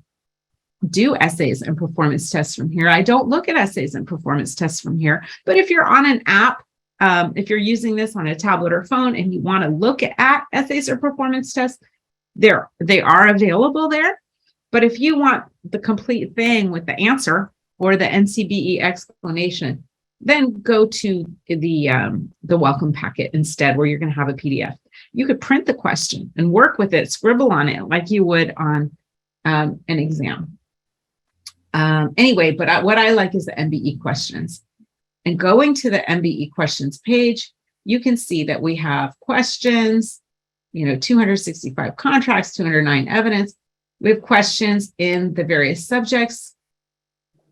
S1: do essays and performance tests from here. I don't look at essays and performance tests from here. But if you're on an app, if you're using this on a tablet or phone and you want to look at essays or performance tests, they are available there. But if you want the complete thing with the answer or the NCBE explanation, then go to the welcome packet instead, where you're going to have a PDF. You could print the question and work with it, scribble on it like you would on an exam. Anyway, but what I like is the MBE questions. And going to the MBE questions page, you can see that we have questions, 265 contracts, 209 evidence. We have questions in the various subjects.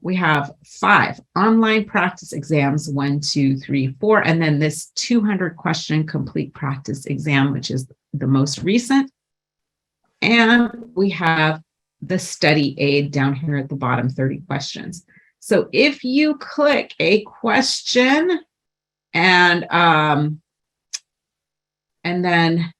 S1: We have 5 online practice exams, 1, 2, 3, 4, and then this 200 question complete practice exam, which is the most recent. And we have the study aid down here at the bottom, 30 questions. So if you click a question and then,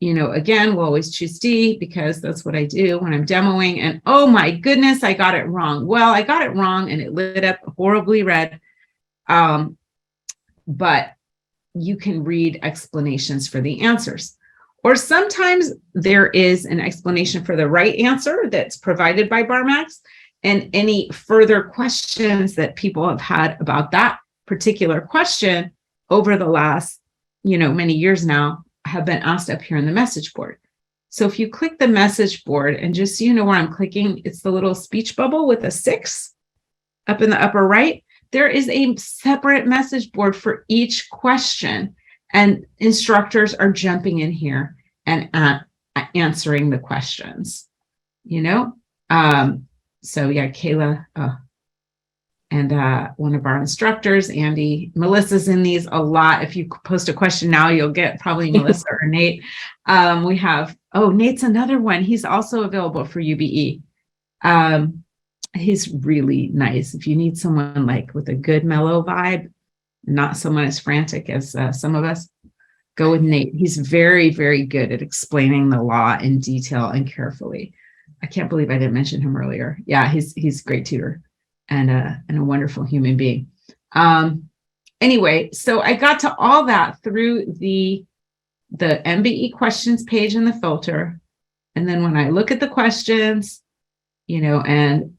S1: again, we'll always choose D because that's what I do when I'm demoing. And oh my goodness, I got it wrong. Well, I got it wrong and it lit up horribly red. But you can read explanations for the answers. Or sometimes there is an explanation for the right answer that's provided by BarMax, and any further questions that people have had about that particular question over the last, many years now have been asked up here in the message board. So if you click the message board, and just so you know where I'm clicking, it's the little speech bubble with a 6 up in the upper right. There is a separate message board for each question, and instructors are jumping in here and answering the questions, you know? So yeah, Kayla, and one of our instructors, Andy, Melissa's in these a lot. If you post a question now, you'll get probably Melissa or Nate. We have, Nate's another one. He's also available for UBE. He's really nice. If you need someone like with a good mellow vibe, not someone as frantic as some of us, go with Nate. He's very, very good at explaining the law in detail and carefully. I can't believe I didn't mention him earlier. Yeah, he's a great tutor and a wonderful human being. Anyway, so I got to all that through the MBE questions page in the filter. And then when I look at the questions, you know, and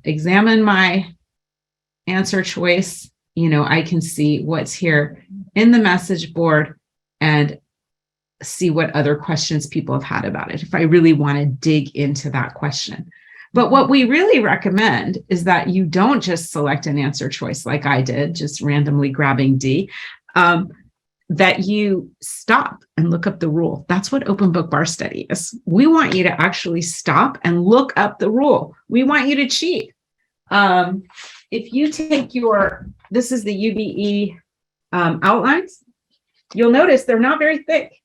S1: examine my answer choice, you know, I can see what's here in the message board and see what other questions people have had about it if I really want to dig into that question. But what we really recommend is that you don't just select an answer choice like I did, just randomly grabbing D, that you stop and look up the rule. That's what open book bar study is. We want you to actually stop and look up the rule. We want you to cheat. If you take this is the UBE outlines, you'll notice they're not very thick.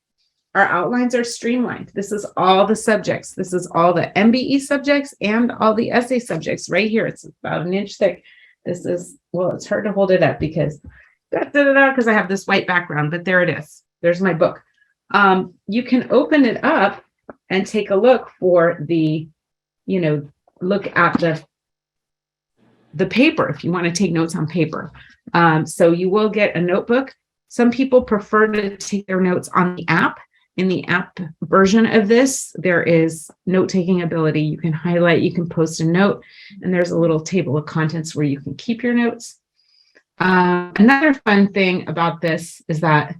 S1: Our outlines are streamlined. This is all the subjects. This is all the MBE subjects and all the essay subjects right here. It's about an inch thick. This is, well, it's hard to hold it up because I have this white background, but there it is. There's my book. You can open it up and take a look for look at the paper if you want to take notes on paper. So you will get a notebook. Some people prefer to take their notes on the app. In the app version of this, there is note-taking ability. You can highlight, you can post a note, and there's a little table of contents where you can keep your notes. Another fun thing about this is that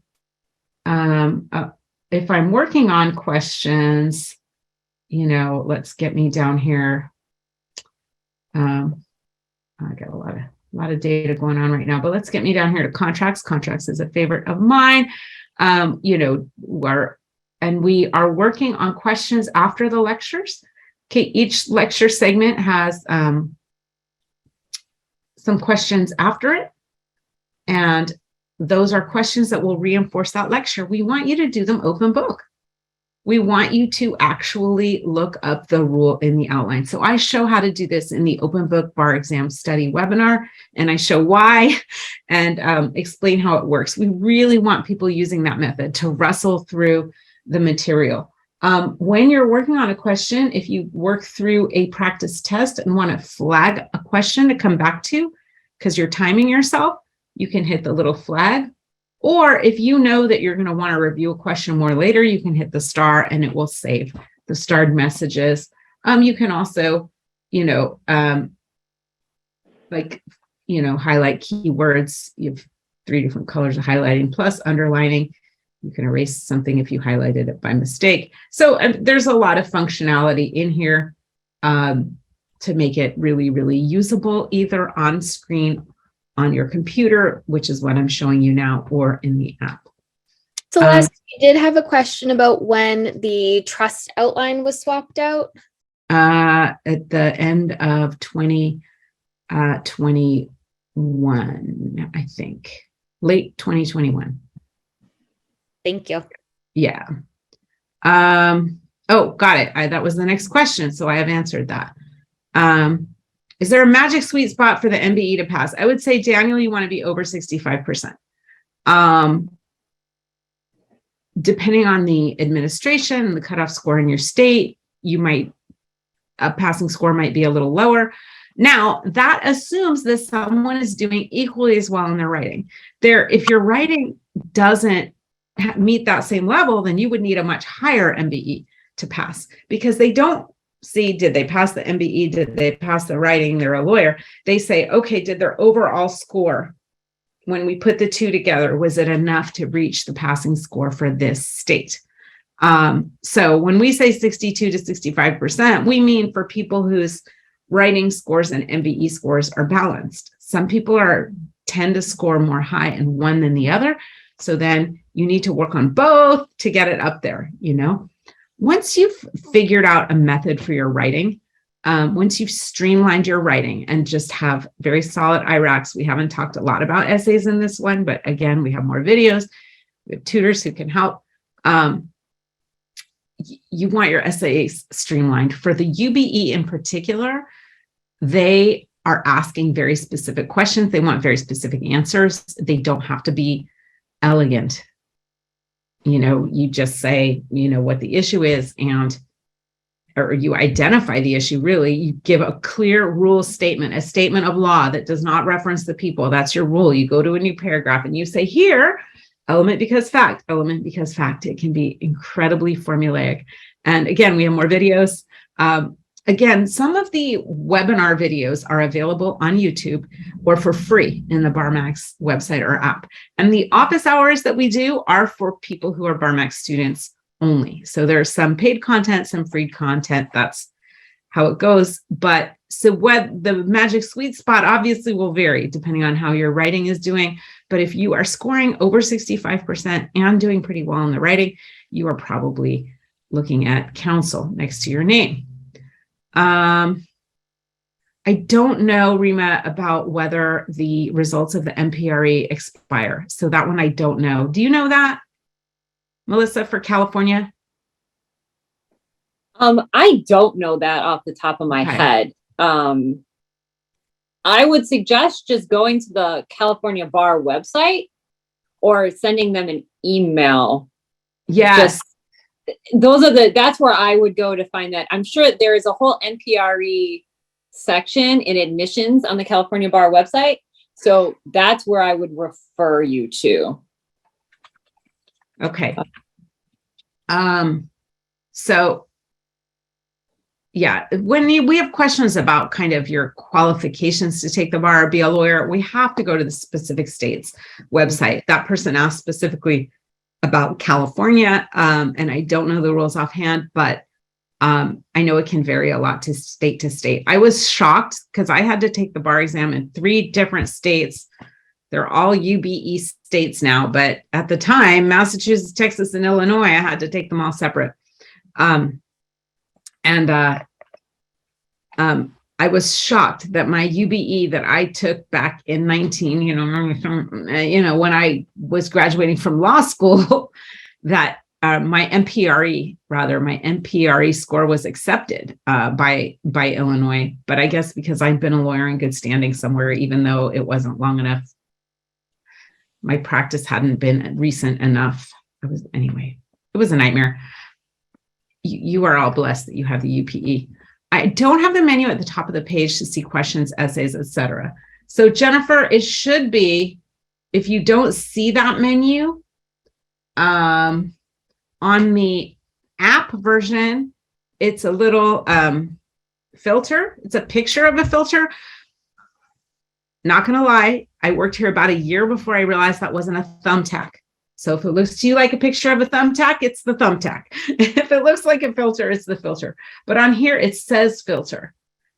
S1: if I'm working on questions, you know, let's get me down here. I got a lot of data going on right now, but let's get me down here to contracts. Contracts is a favorite of mine. We are working on questions after the lectures. Okay, each lecture segment has some questions after it. And those are questions that will reinforce that lecture. We want you to do them open book. We want you to actually look up the rule in the outline. So I show how to do this in the open book bar exam study webinar, and I show why and explain how it works. We really want people using that method to wrestle through the material. When you're working on a question, if you work through a practice test and want to flag a question to come back to, because you're timing yourself, you can hit the little flag. Or if you know that you're going to want to review a question more later, you can hit the star and it will save the starred messages. You can also, highlight keywords. You have 3 different colors of highlighting plus underlining. You can erase something if you highlighted it by mistake. So there's a lot of functionality in here to make it really, really usable, either on screen on your computer, which is what I'm showing you now, or in the app.
S3: Celeste, you did have a question about when the trust outline was swapped out.
S1: At the end of 2021, I think. Late 2021.
S3: Thank you.
S1: Yeah. Got it. That was the next question, so I have answered that. Is there a magic sweet spot for the MBE to pass? I would say, Daniel, you want to be over 65%. Depending on the administration and the cutoff score in your state, a passing score might be a little lower. Now, that assumes that someone is doing equally as well in their writing. If your writing doesn't meet that same level, then you would need a much higher MBE to pass, because they don't see, did they pass the MBE? Did they pass the writing? They're a lawyer. They say, okay, did their overall score when we put the two together, was it enough to reach the passing score for this state? So when we say 62 to 65%, we mean for people whose writing scores and MVE scores are balanced. Some people tend to score more high in one than the other. So then you need to work on both to get it up there, you know? Once you've figured out a method for your writing, once you've streamlined your writing and just have very solid IRACs, we haven't talked a lot about essays in this one, but again, we have more videos. We have tutors who can help. You want your essays streamlined. For the UBE in particular, they are asking very specific questions. They want very specific answers. They don't have to be elegant. You know, you just say, you know, what the issue is, or you identify the issue, really. You give a clear rule statement, a statement of law that does not reference the people. That's your rule. You go to a new paragraph and you say, here, element because fact, element because fact. It can be incredibly formulaic. And again, we have more videos. Again, some of the webinar videos are available on YouTube or for free in the BarMax website or app. And the office hours that we do are for people who are BarMax students only. So there's some paid content, some free content. That's how it goes. But so what the magic sweet spot obviously will vary depending on how your writing is doing. But if you are scoring over 65% and doing pretty well in the writing, you are probably looking at counsel next to your name. I don't know, Rima, about whether the results of the MPRE expire. So that one I don't know. Do you know that, Melissa, for California?
S2: I don't know that off the top of my head. I would suggest just going to the California Bar website or sending them an email.
S1: Yes.
S2: That's where I would go to find that. I'm sure there is a whole NPRE section in admissions on the California Bar website. So that's where I would refer you to.
S1: Okay. So yeah, when we have questions about kind of your qualifications to take the bar or be a lawyer, we have to go to the specific state's website. That person asked specifically about California, and I don't know the rules offhand, but I know it can vary a lot to state. I was shocked because I had to take the bar exam in 3 different states. They're all UBE states now, but at the time, Massachusetts, Texas, and Illinois, I had to take them all separate. I was shocked that my UBE that I took back in when I was graduating from law school, that my MPRE score was accepted by Illinois. But I guess because I've been a lawyer in good standing somewhere, even though it wasn't long enough, my practice hadn't been recent enough. It was a nightmare. You are all blessed that you have the UPE. I don't have the menu at the top of the page to see questions, essays, etc. So Jennifer, it should be, if you don't see that menu, on the app version, it's a little filter. It's a picture of a filter. Not gonna lie, I worked here about a year before I realized that wasn't a thumbtack. So if it looks to you like a picture of a thumbtack, it's the thumbtack. If it looks like a filter, it's the filter. But on here, it says filter.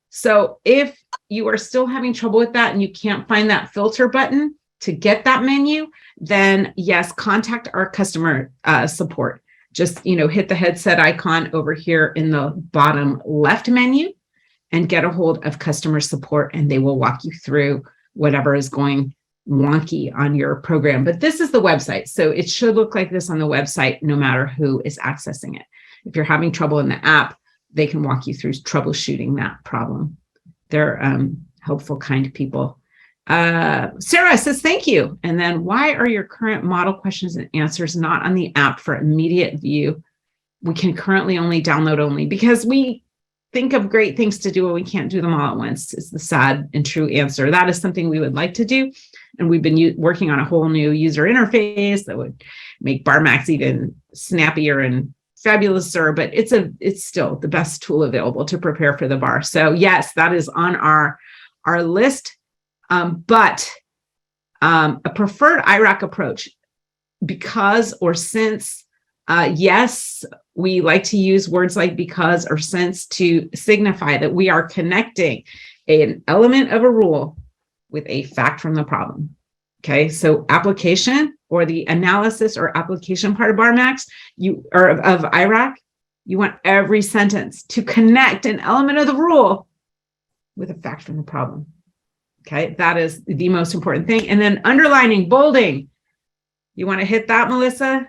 S1: So if you are still having trouble with that and you can't find that filter button to get that menu, then yes, contact our customer support. Just, hit the headset icon over here in the bottom left menu and get a hold of customer support, and they will walk you through whatever is going wonky on your program. But this is the website, so it should look like this on the website no matter who is accessing it. If you're having trouble in the app, they can walk you through troubleshooting that problem. They're helpful, kind people. Sarah says thank you, and then why are your current model questions and answers not on the app for immediate view? We can currently only download only because we think of great things to do and we can't do them all at once, is the sad and true answer. That is something we would like to do. And we've been working on a whole new user interface that would make BarMax even snappier and fabulouser, but it's still the best tool available to prepare for the bar. So yes, that is on our list. But A preferred IRAC approach, because or since. Yes, we like to use words like because or since to signify that we are connecting an element of a rule with a fact from the problem. Okay, so application or the analysis or application part of BarMax, of IRAC, you want every sentence to connect an element of the rule with a fact from the problem. Okay, that is the most important thing. And then underlining, bolding. You want to hit that, Melissa?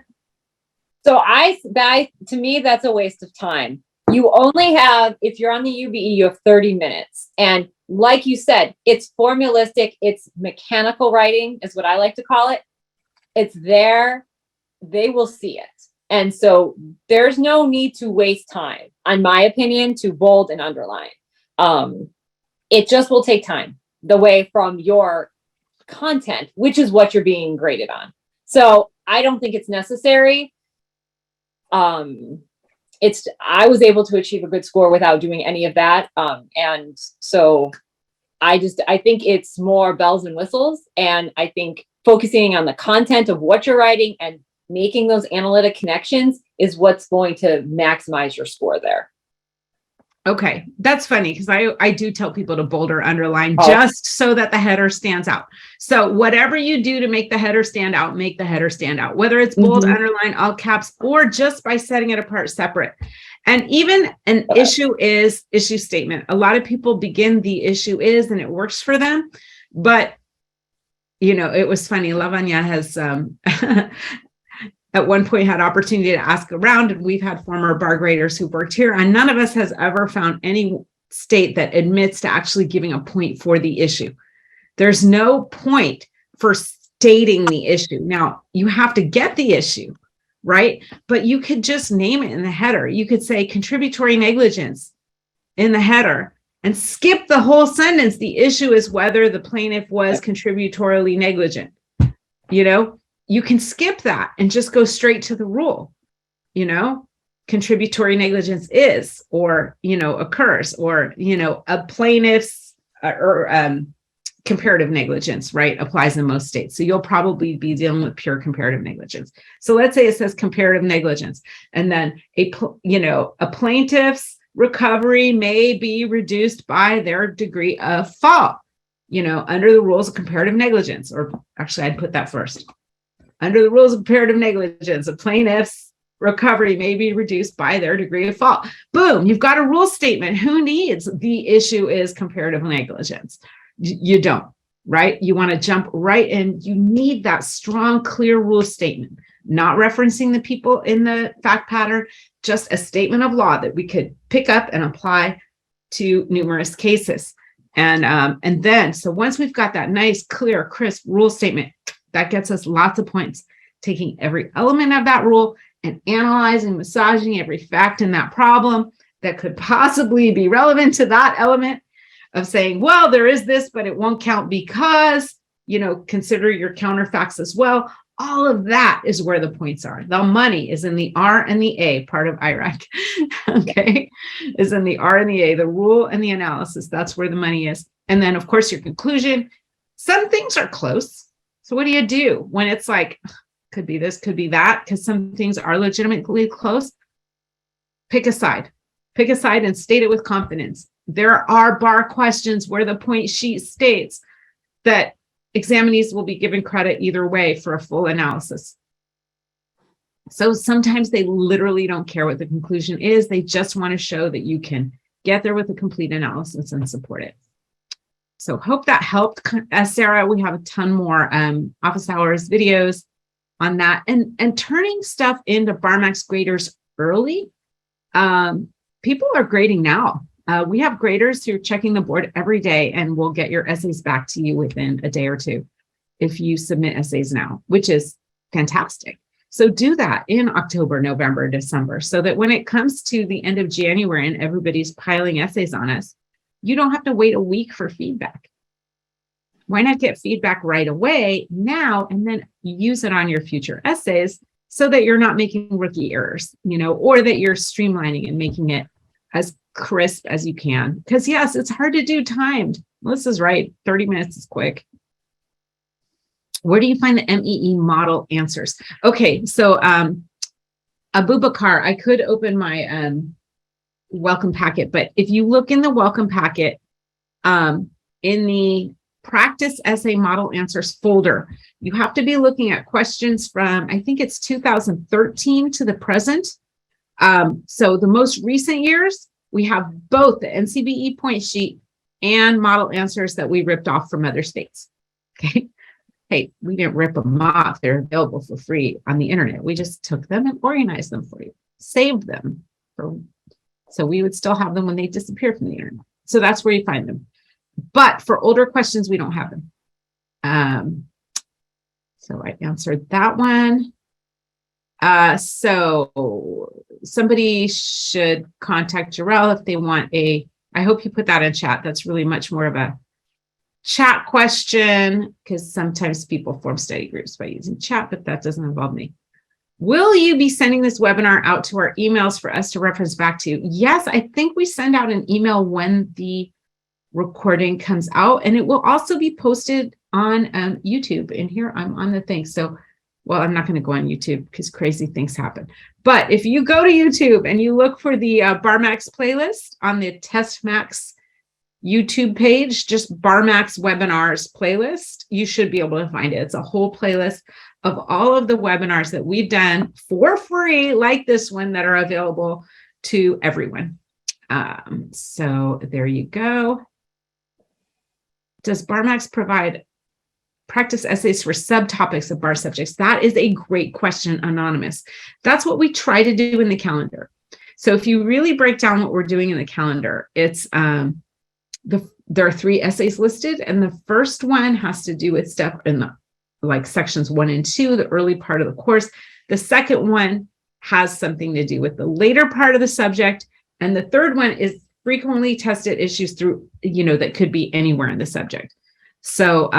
S2: So to me, that's a waste of time. You only have, if you're on the UBE, you have 30 minutes. And like you said, it's formalistic, it's mechanical writing is what I like to call it. It's there, they will see it. And so there's no need to waste time, in my opinion, to bold and underline. It just will take time away from your content, which is what you're being graded on. So I don't think it's necessary. I was able to achieve a good score without doing any of that. And so I think it's more bells and whistles. And I think focusing on the content of what you're writing and making those analytic connections is what's going to maximize your score there.
S1: Okay, that's funny because I do tell people to bold or underline just so that the header stands out. So whatever you do to make the header stand out, make the header stand out, whether it's bold, underline, all caps, or just by setting it apart separate. And even an issue statement. A lot of people begin the issue is, and it works for them. But, it was funny. Lavanya has at one point had opportunity to ask around, and we've had former bar graders who worked here, and none of us has ever found any state that admits to actually giving a point for the issue. There's no point for stating the issue. Now, you have to get the issue, right? But you could just name it in the header. You could say contributory negligence in the header and skip the whole sentence. The issue is whether the plaintiff was contributorily negligent. You can skip that and just go straight to the rule. Contributory negligence is, or, occurs, or, a plaintiff's comparative negligence, right, applies in most states. So you'll probably be dealing with pure comparative negligence. So let's say it says comparative negligence, and then a plaintiff's recovery may be reduced by their degree of fault, under the rules of comparative negligence, or actually I'd put that first. Under the rules of comparative negligence, a plaintiff's recovery may be reduced by their degree of fault. Boom, you've got a rule statement. Who needs the issue is comparative negligence? You don't, right? You want to jump right in. You need that strong, clear rule statement, not referencing the people in the fact pattern, just a statement of law that we could pick up and apply to numerous cases. And then, so once we've got that nice, clear, crisp rule statement, that gets us lots of points, taking every element of that rule and analyzing, massaging every fact in that problem that could possibly be relevant to that element of saying, well, there is this, but it won't count because, consider your counterfacts as well. All of that is where the points are. The money is in the R and the A part of IRAC, okay, is in the R and the A, the rule and the analysis. That's where the money is. And then, of course, your conclusion. Some things are close. So what do you do when it's like, could be this, could be that, because some things are legitimately close? Pick a side and state it with confidence. There are bar questions where the point sheet states that examinees will be given credit either way for a full analysis. So sometimes they literally don't care what the conclusion is. They just want to show that you can get there with a complete analysis and support it. So hope that helped, Sarah. We have a ton more office hours videos on that. And turning stuff into BarMax graders early. People are grading now. We have graders who are checking the board every day and will get your essays back to you within a day or two if you submit essays now, which is fantastic. So do that in October, November, December, so that when it comes to the end of January and everybody's piling essays on us, you don't have to wait a week for feedback. Why not get feedback right away now and then use it on your future essays so that you're not making rookie errors, or that you're streamlining and making it as crisp as you can. Because yes, it's hard to do timed. Melissa's right. 30 minutes is quick. Where do you find the MEE model answers? Okay, so Abubakar, I could open my welcome packet, but if you look in the welcome packet, in the practice essay model answers folder, you have to be looking at questions from, I think it's 2013 to the present. So the most recent years, we have both the NCBE point sheet and model answers that we ripped off from other states. Okay. Hey, we didn't rip them off. They're available for free on the internet. We just took them and organized them for you, saved them. So we would still have them when they disappear from the internet. So that's where you find them. But for older questions, we don't have them. So I answered that one. So somebody should contact Jarrell if they want I hope you put that in chat. That's really much more of a chat question, because sometimes people form study groups by using chat, but that doesn't involve me. Will you be sending this webinar out to our emails for us to reference back to? Yes, I think we send out an email when the recording comes out, and it will also be posted on YouTube. And here I'm on the thing. So, well, I'm not going to go on YouTube because crazy things happen. But if you go to YouTube and you look for the BarMax playlist on the TestMax YouTube page, just BarMax webinars playlist, you should be able to find it. It's a whole playlist of all of the webinars that we've done for free, like this one, that are available to everyone. So there you go. Does BarMax provide practice essays for subtopics of bar subjects? That is a great question, Anonymous. That's what we try to do in the calendar. So if you really break down what we're doing in the calendar, it's there are 3 essays listed, and the first one has to do with stuff in the like sections 1 and 2, the early part of the course. The second one has something to do with the later part of the subject, and the third one is frequently tested issues through, that could be anywhere in the subject. So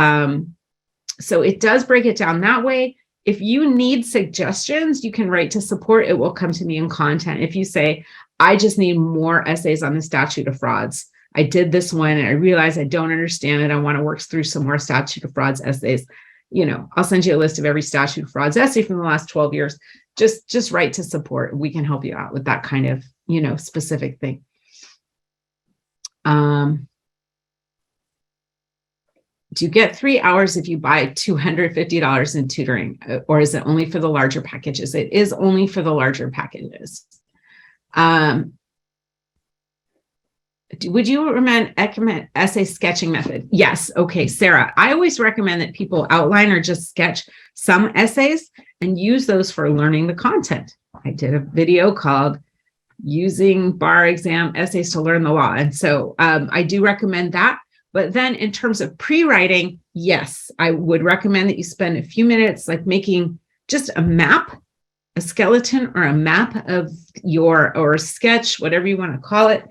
S1: so it does break it down that way. If you need suggestions, you can write to support. It will come to me in content. If you say, I just need more essays on the statute of frauds. I did this one and I realized I don't understand it. I want to work through some more statute of frauds essays. I'll send you a list of every statute of frauds essay from the last 12 years. Just write to support. We can help you out with that kind of, specific thing. Do you get 3 hours if you buy $250 in tutoring, or is it only for the larger packages? It is only for the larger packages. Would you recommend essay sketching method? Yes. Okay, Sarah, I always recommend that people outline or just sketch some essays and use those for learning the content. I did a video called Using Bar Exam Essays to Learn the Law. And so I do recommend that. But then in terms of pre-writing, yes, I would recommend that you spend a few minutes like making just a map, a skeleton or a map of or a sketch, whatever you want to call it,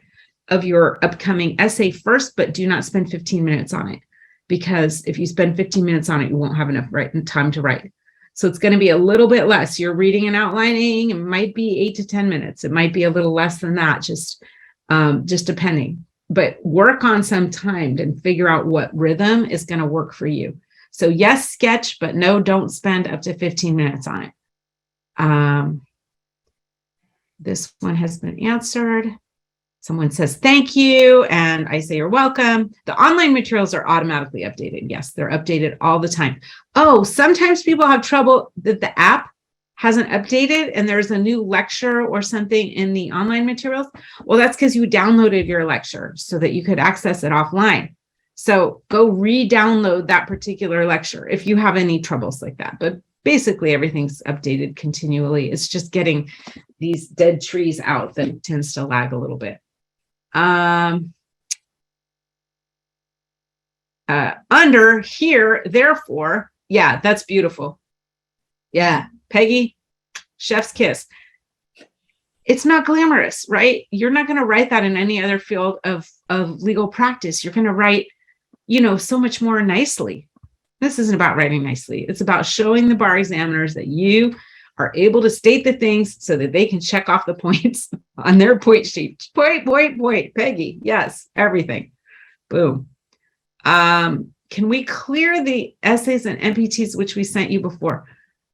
S1: of your upcoming essay first, but do not spend 15 minutes on it, because if you spend 15 minutes on it, you won't have enough time to write. So it's going to be a little bit less. You're reading and outlining. It might be 8 to 10 minutes. It might be a little less than that, just depending. But work on some time and figure out what rhythm is going to work for you. So yes, sketch, but no, don't spend up to 15 minutes on it. This one has been answered. Someone says, thank you. And I say, you're welcome. The online materials are automatically updated. Yes, they're updated all the time. Oh, sometimes people have trouble that the app hasn't updated and there's a new lecture or something in the online materials. Well, that's because you downloaded your lecture so that you could access it offline. So go re-download that particular lecture if you have any troubles like that. But basically everything's updated continually. It's just getting these dead trees out that tends to lag a little bit. Under here, therefore, yeah, that's beautiful. Yeah, Peggy, chef's kiss. It's not glamorous, right? You're not going to write that in any other field of legal practice. You're going to write, so much more nicely. This isn't about writing nicely. It's about showing the bar examiners that you are able to state the things so that they can check off the points on their point sheet. Point, Peggy. Yes, everything. Boom. Can we clear the essays and MPTs which we sent you before?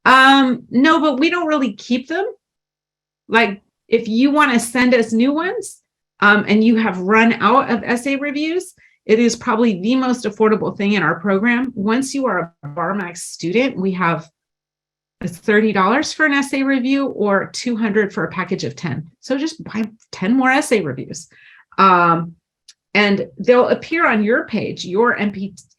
S1: No, but we don't really keep them. Like, if you want to send us new ones, and you have run out of essay reviews, it is probably the most affordable thing in our program. Once you are a BarMax student, we have $30 for an essay review or $200 for a package of 10. So just buy 10 more essay reviews. And they'll appear on your page, your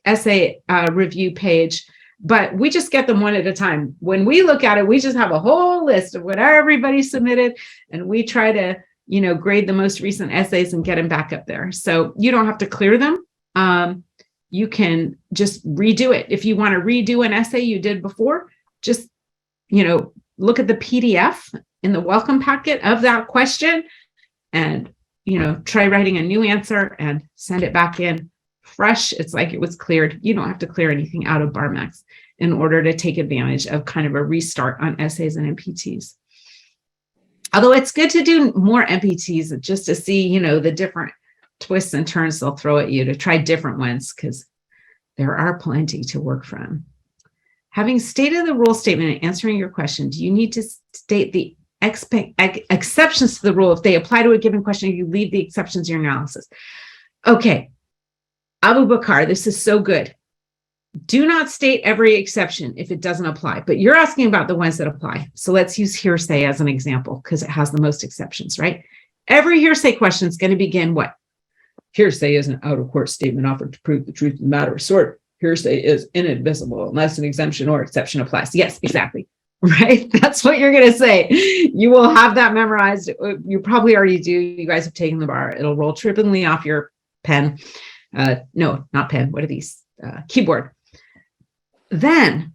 S1: essay review page, but we just get them one at a time. When we look at it, we just have a whole list of what everybody submitted, and we try to, grade the most recent essays and get them back up there. So you don't have to clear them. You can just redo it. If you want to redo an essay you did before, just, look at the PDF in the welcome packet of that question and, try writing a new answer and send it back in fresh. It's like it was cleared. You don't have to clear anything out of BarMax in order to take advantage of kind of a restart on essays and MPTs. Although it's good to do more MPTs just to see, the different twists and turns they'll throw at you, to try different ones, because there are plenty to work from. Having stated the rule statement and answering your question, do you need to state the exceptions to the rule if they apply to a given question, or you leave the exceptions in your analysis? Okay, Abu Bakar, this is so good. Do not state every exception if it doesn't apply, but you're asking about the ones that apply. So let's use hearsay as an example, because it has the most exceptions, right? Every hearsay question is going to begin what? Hearsay is an out-of-court statement offered to prove the truth of the matter. Sort. Hearsay is inadmissible unless an exemption or exception applies. Yes, exactly. Right? That's what you're going to say. You will have that memorized. You probably already do. You guys have taken the bar. It'll roll trippingly off your pen. No, not pen. What are these? Keyboard. Then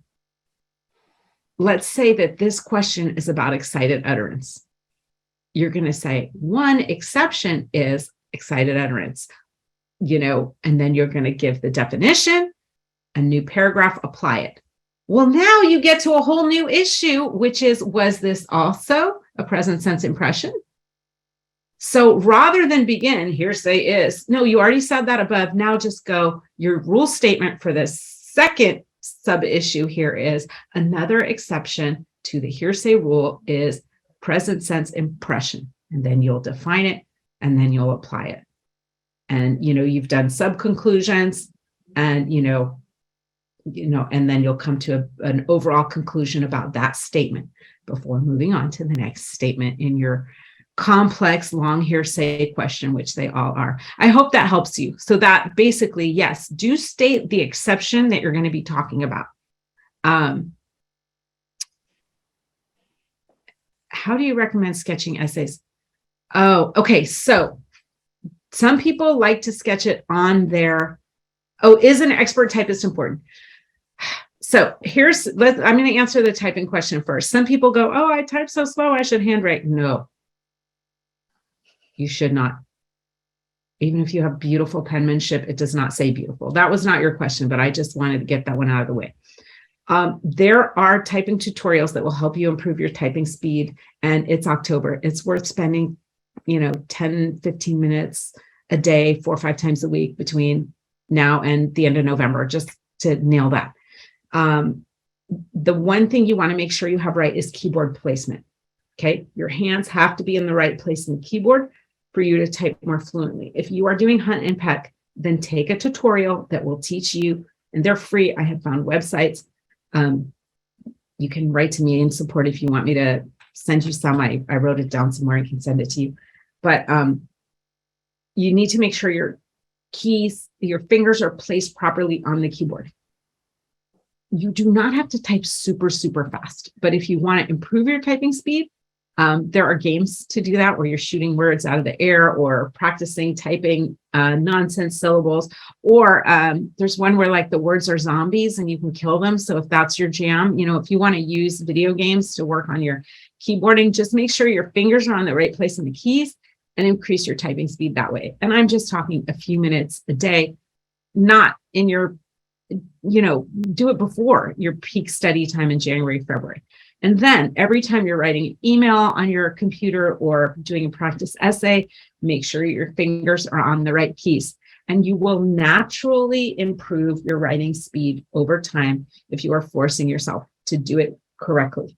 S1: let's say that this question is about excited utterance. You're going to say one exception is excited utterance, and then you're going to give the definition, a new paragraph, apply it. Well, now you get to a whole new issue, which is, was this also a present sense impression? So rather than begin, hearsay is, no, you already said that above. Now just go, your rule statement for the second sub issue here is another exception to the hearsay rule is present sense impression. And then you'll define it and then you'll apply it. And, you've done sub conclusions and, and then you'll come to an overall conclusion about that statement before moving on to the next statement in your complex long hearsay question, which they all are. I hope that helps you. So that basically, yes, do state the exception that you're going to be talking about. How do you recommend sketching essays? Oh, okay. So some people like to sketch it on their, is an expert typist important? So I'm going to answer the typing question first. Some people go, I type so slow, I should handwrite. No, you should not. Even if you have beautiful penmanship, it does not say beautiful. That was not your question, but I just wanted to get that one out of the way. There are typing tutorials that will help you improve your typing speed, and it's October. It's worth spending, 10, 15 minutes a day, 4 or 5 times a week between now and the end of November, just to nail that. The one thing you want to make sure you have right is keyboard placement. Okay. Your hands have to be in the right place in the keyboard for you to type more fluently. If you are doing Hunt and Peck, then take a tutorial that will teach you, and they're free. I have found websites. You can write to me in support if you want me to send you some. I wrote it down somewhere. I can send it to you. But you need to make sure your fingers are placed properly on the keyboard. You do not have to type super, super fast. But if you want to improve your typing speed, there are games to do that where you're shooting words out of the air or practicing typing nonsense syllables. Or there's one where like the words are zombies and you can kill them. So if that's your jam, if you want to use video games to work on your keyboarding, just make sure your fingers are on the right place on the keys and increase your typing speed that way. And I'm just talking a few minutes a day, not in your, do it before your peak study time in January, February. And then every time you're writing an email on your computer or doing a practice essay, make sure your fingers are on the right keys. And you will naturally improve your writing speed over time if you are forcing yourself to do it correctly,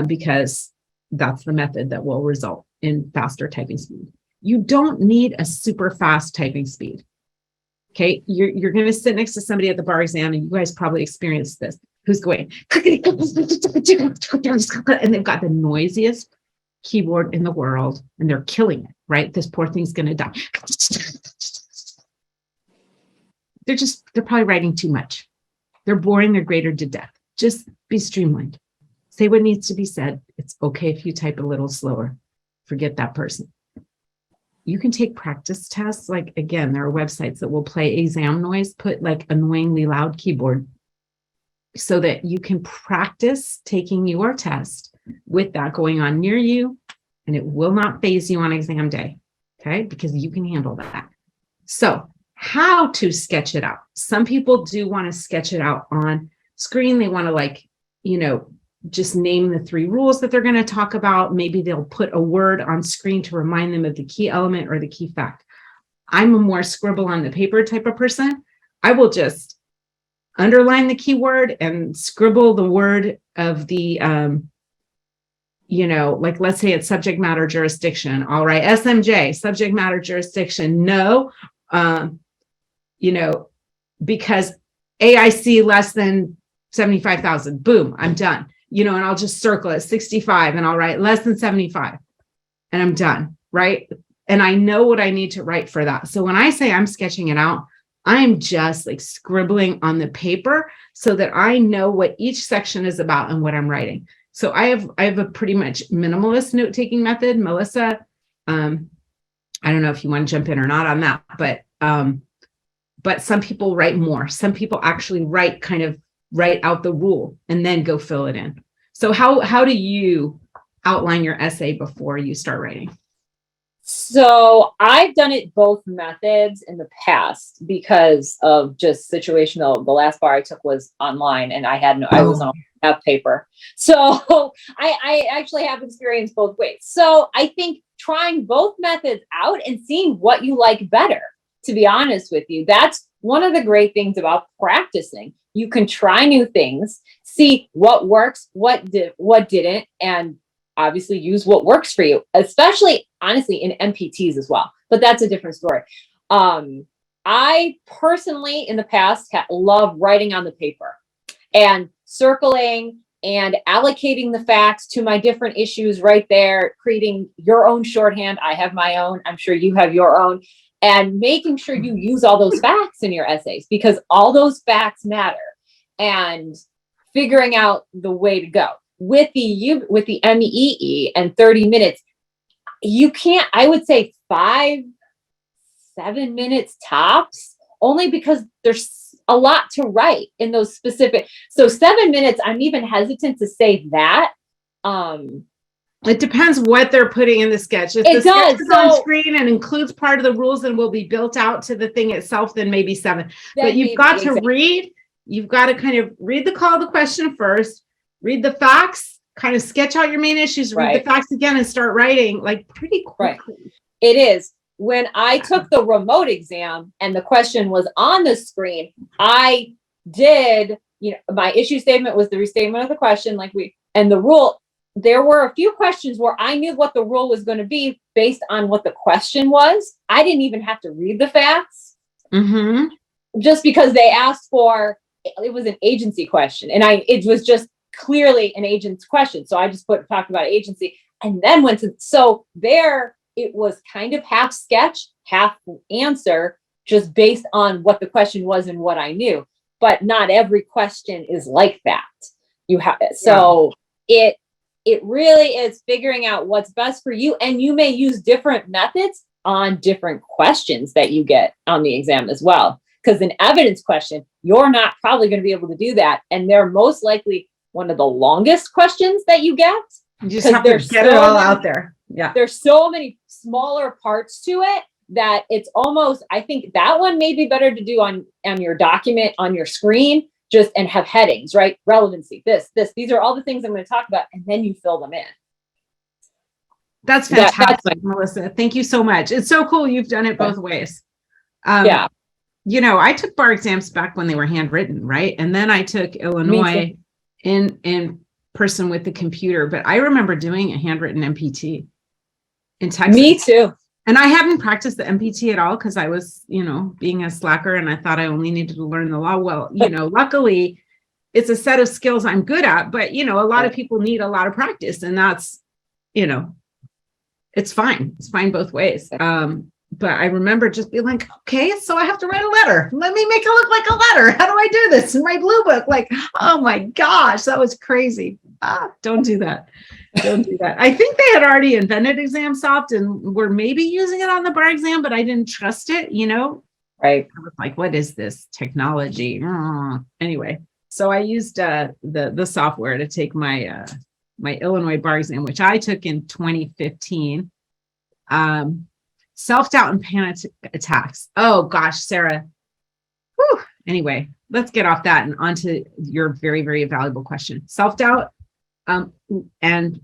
S1: because that's the method that will result in faster typing speed. You don't need a super fast typing speed. Okay, you're going to sit next to somebody at the bar exam, and you guys probably experienced this, who's going, and they've got the noisiest keyboard in the world, and they're killing it, right? This poor thing's going to die. They're probably writing too much. They're boring their grader to death. Just be streamlined. Say what needs to be said. It's okay if you type a little slower. Forget that person. You can take practice tests. Like, again, there are websites that will play exam noise, put like annoyingly loud keyboard so that you can practice taking your test with that going on near you, and it will not phase you on exam day, okay? Because you can handle that. So how to sketch it out. Some people do want to sketch it out on screen. They want to, like, just name the 3 rules that they're going to talk about. Maybe they'll put a word on screen to remind them of the key element or the key fact. I'm a more scribble on the paper type of person. I will just underline the keyword and scribble the word of the, like, let's say it's subject matter jurisdiction. All right, SMJ, subject matter jurisdiction. No, because AIC less than 75,000. Boom, I'm done. And I'll just circle it 65 and I'll write less than 75 and I'm done, right? And I know what I need to write for that. So when I say I'm sketching it out, I'm just like scribbling on the paper so that I know what each section is about and what I'm writing. So I have a pretty much minimalist note-taking method. Melissa, I don't know if you want to jump in or not on that, but some people write more. Some people actually write out the rule and then go fill it in. So how do you outline your essay before you start writing?
S2: So I've done it both methods in the past because of just situational. The last bar I took was online and I was on paper. So I actually have experience both ways. So I think trying both methods out and seeing what you like better, to be honest with you, that's one of the great things about practicing. You can try new things, see what works, what didn't, and obviously use what works for you, especially honestly in MPTs as well. But that's a different story. I personally in the past love writing on the paper and circling and allocating the facts to my different issues right there, creating your own shorthand. I have my own. I'm sure you have your own. And making sure you use all those facts in your essays because all those facts matter, and figuring out the way to go with the MEE and 30 minutes. You can't, I would say 5-7 minutes tops, only because there's a lot to write in those specific. So 7 minutes, I'm even hesitant to say that.
S1: It depends what they're putting in the sketch. If the sketch is on screen and includes part of the rules and will be built out to the thing itself, then maybe 7. But you've got to read. You've got to kind of read the call to question first, read the facts, kind of sketch out your main issues, read the facts again, and start writing like pretty quickly.
S2: Right. It is. When I took the remote exam and the question was on the screen, I did, my issue statement was the restatement of the question, and the rule. There were a few questions where I knew what the rule was going to be based on what the question was. I didn't even have to read the facts just because they asked for, it was an agency question. And it was just clearly an agent's question. So I just talked about agency and then so there it was kind of half sketch, half answer, just based on what the question was and what I knew. But not every question is like that. It really is figuring out what's best for you. And you may use different methods on different questions that you get on the exam as well. Because an evidence question, you're not probably going to be able to do that. And they're most likely one of the longest questions that you get.
S1: You just have to get it all out there. Yeah.
S2: There's so many smaller parts to it that it's almost, I think that one may be better to do on your document, on your screen. And have headings, right? Relevancy, these are all the things I'm going to talk about, and then you fill them in.
S1: That's fantastic, Melissa. Thank you so much. It's so cool you've done it both ways.
S2: Yeah.
S1: You know, I took bar exams back when they were handwritten, right? And then I took Illinois in person with the computer. But I remember doing a handwritten MPT in Texas.
S2: Me too.
S1: And I hadn't practiced the MPT at all because I was, you know, being a slacker, and I thought I only needed to learn the law. Well, you know, luckily it's a set of skills I'm good at, but, you know, a lot of people need a lot of practice, and that's, you know, it's fine. It's fine both ways. But I remember just being like, okay, so I have to write a letter. Let me make it look like a letter. How do I do this in my blue book? Like, oh my gosh, that was crazy. Don't do that. Don't do that. I think they had already invented ExamSoft and were maybe using it on the bar exam, but I didn't trust it, you know?
S2: Right.
S1: I was like, what is this technology? Anyway, so I used the software to take my my Illinois bar exam, which I took in 2015. Self-doubt and panic attacks. Oh gosh, Sarah. Whew. Anyway, let's get off that and onto your very, very valuable question. Self-doubt and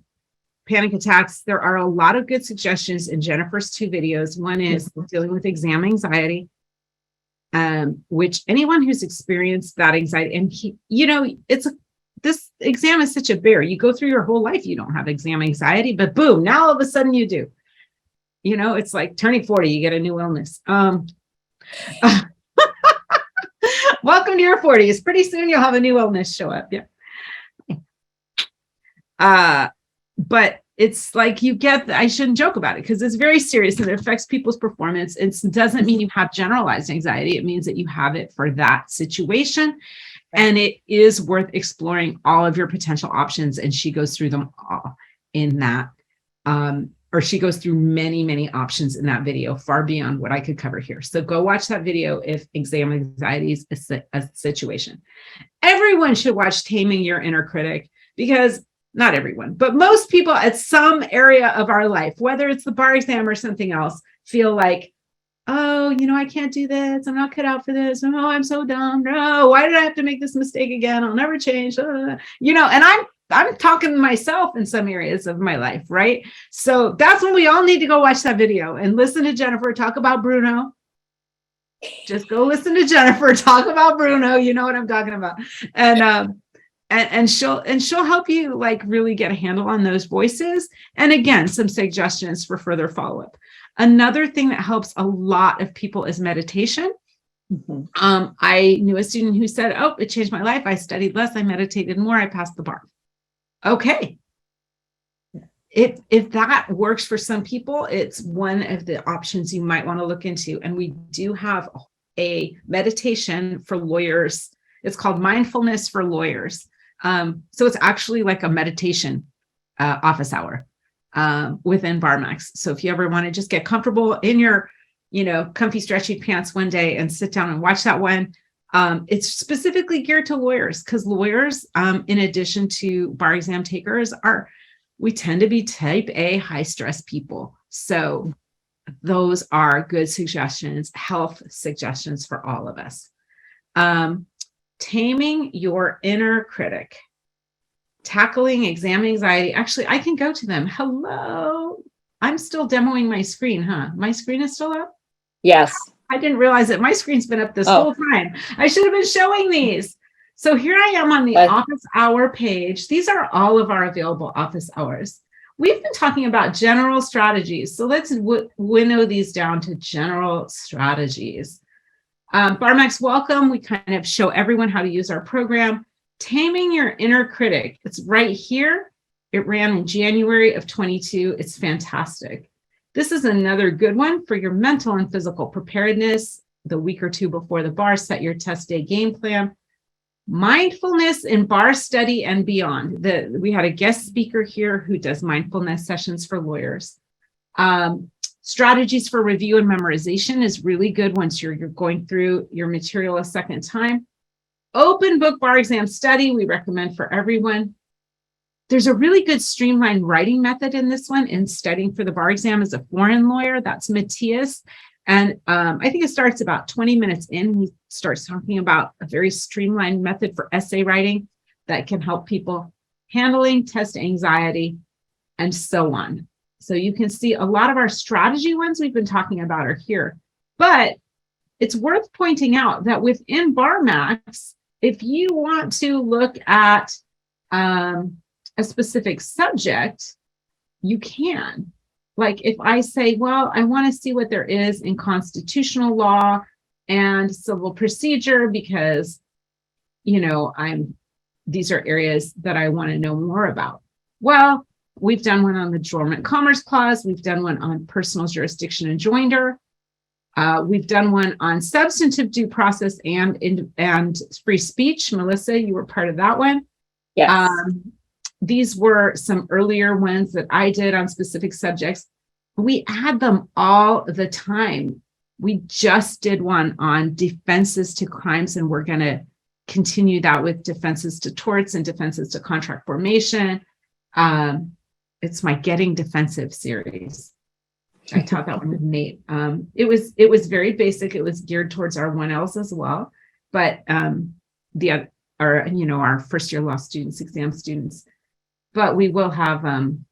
S1: panic attacks. There are a lot of good suggestions in Jennifer's 2 videos. One is dealing with exam anxiety, which anyone who's experienced that anxiety, and you know, this exam is such a bear. You go through your whole life, you don't have exam anxiety, but boom, now all of a sudden you do. You know, it's like turning 40, you get a new illness. Welcome to your 40s. Pretty soon you'll have a new illness show up. Yeah. But it's like I shouldn't joke about it because it's very serious and it affects people's performance. It doesn't mean you have generalized anxiety. It means that you have it for that situation. And it is worth exploring all of your potential options. And she goes through them all in that. Or she goes through many, many options in that video, far beyond what I could cover here. So go watch that video if exam anxiety is a situation. Everyone should watch Taming Your Inner Critic, because not everyone, but most people at some area of our life, whether it's the bar exam or something else, feel like, oh, you know, I can't do this. I'm not cut out for this. Oh, I'm so dumb. No, why did I have to make this mistake again? I'll never change. You know, and I'm talking to myself in some areas of my life, right? So that's when we all need to go watch that video and listen to Jennifer talk about Bruno. Just go listen to Jennifer talk about Bruno. You know what I'm talking about. And she'll help you like really get a handle on those voices. And again, some suggestions for further follow-up. Another thing that helps a lot of people is meditation. I knew a student who said, oh, it changed my life. I studied less, I meditated more, I passed the bar. Okay. If that works for some people, it's one of the options you might want to look into. And we do have a meditation for lawyers. It's called Mindfulness for Lawyers. So it's actually like a meditation office hour within BarMax. So if you ever want to just get comfortable in your, you know, comfy, stretchy pants one day and sit down and watch that one, it's specifically geared to lawyers, because lawyers, in addition to bar exam takers, we tend to be type A high stress people. So those are good suggestions, health suggestions for all of us. Taming Your Inner Critic, tackling exam anxiety. Actually, I can go to them. Hello. I'm still demoing my screen, huh? My screen is still up?
S2: Yes.
S1: I didn't realize that my screen's been up this whole time. I should have been showing these. So here I am on the office hour page. These are all of our available office hours. We've been talking about general strategies. So let's winnow these down to general strategies. BarMax, welcome. We kind of show everyone how to use our program. Taming Your Inner Critic. It's right here. It ran in January of 22. It's fantastic. This is another good one for your mental and physical preparedness. The week or two before the bar, set your test day game plan. Mindfulness in bar study and beyond. We had a guest speaker here who does mindfulness sessions for lawyers. Strategies for review and memorization is really good once you're going through your material a second time. Open book bar exam study, we recommend for everyone. There's a really good streamlined writing method in this one in studying for the bar exam as a foreign lawyer. That's Matthias. And I think it starts about 20 minutes in. He starts talking about a very streamlined method for essay writing that can help people handling test anxiety and so on. So you can see a lot of our strategy ones we've been talking about are here. But it's worth pointing out that within BarMax, if you want to look at a specific subject, you can. Like if I say, well, I want to see what there is in constitutional law and civil procedure because, these are areas that I want to know more about. Well, we've done one on the Dormant Commerce Clause. We've done one on personal jurisdiction and joinder. We've done one on substantive due process and free speech. Melissa, you were part of that one.
S2: Yes.
S1: These were some earlier ones that I did on specific subjects. We add them all the time. We just did one on defenses to crimes, and we're going to continue that with defenses to torts and defenses to contract formation. It's my Getting Defensive series. I taught that one with Nate. It was very basic. It was geared towards our 1Ls as well, but our first year law students, exam students. But we will have kind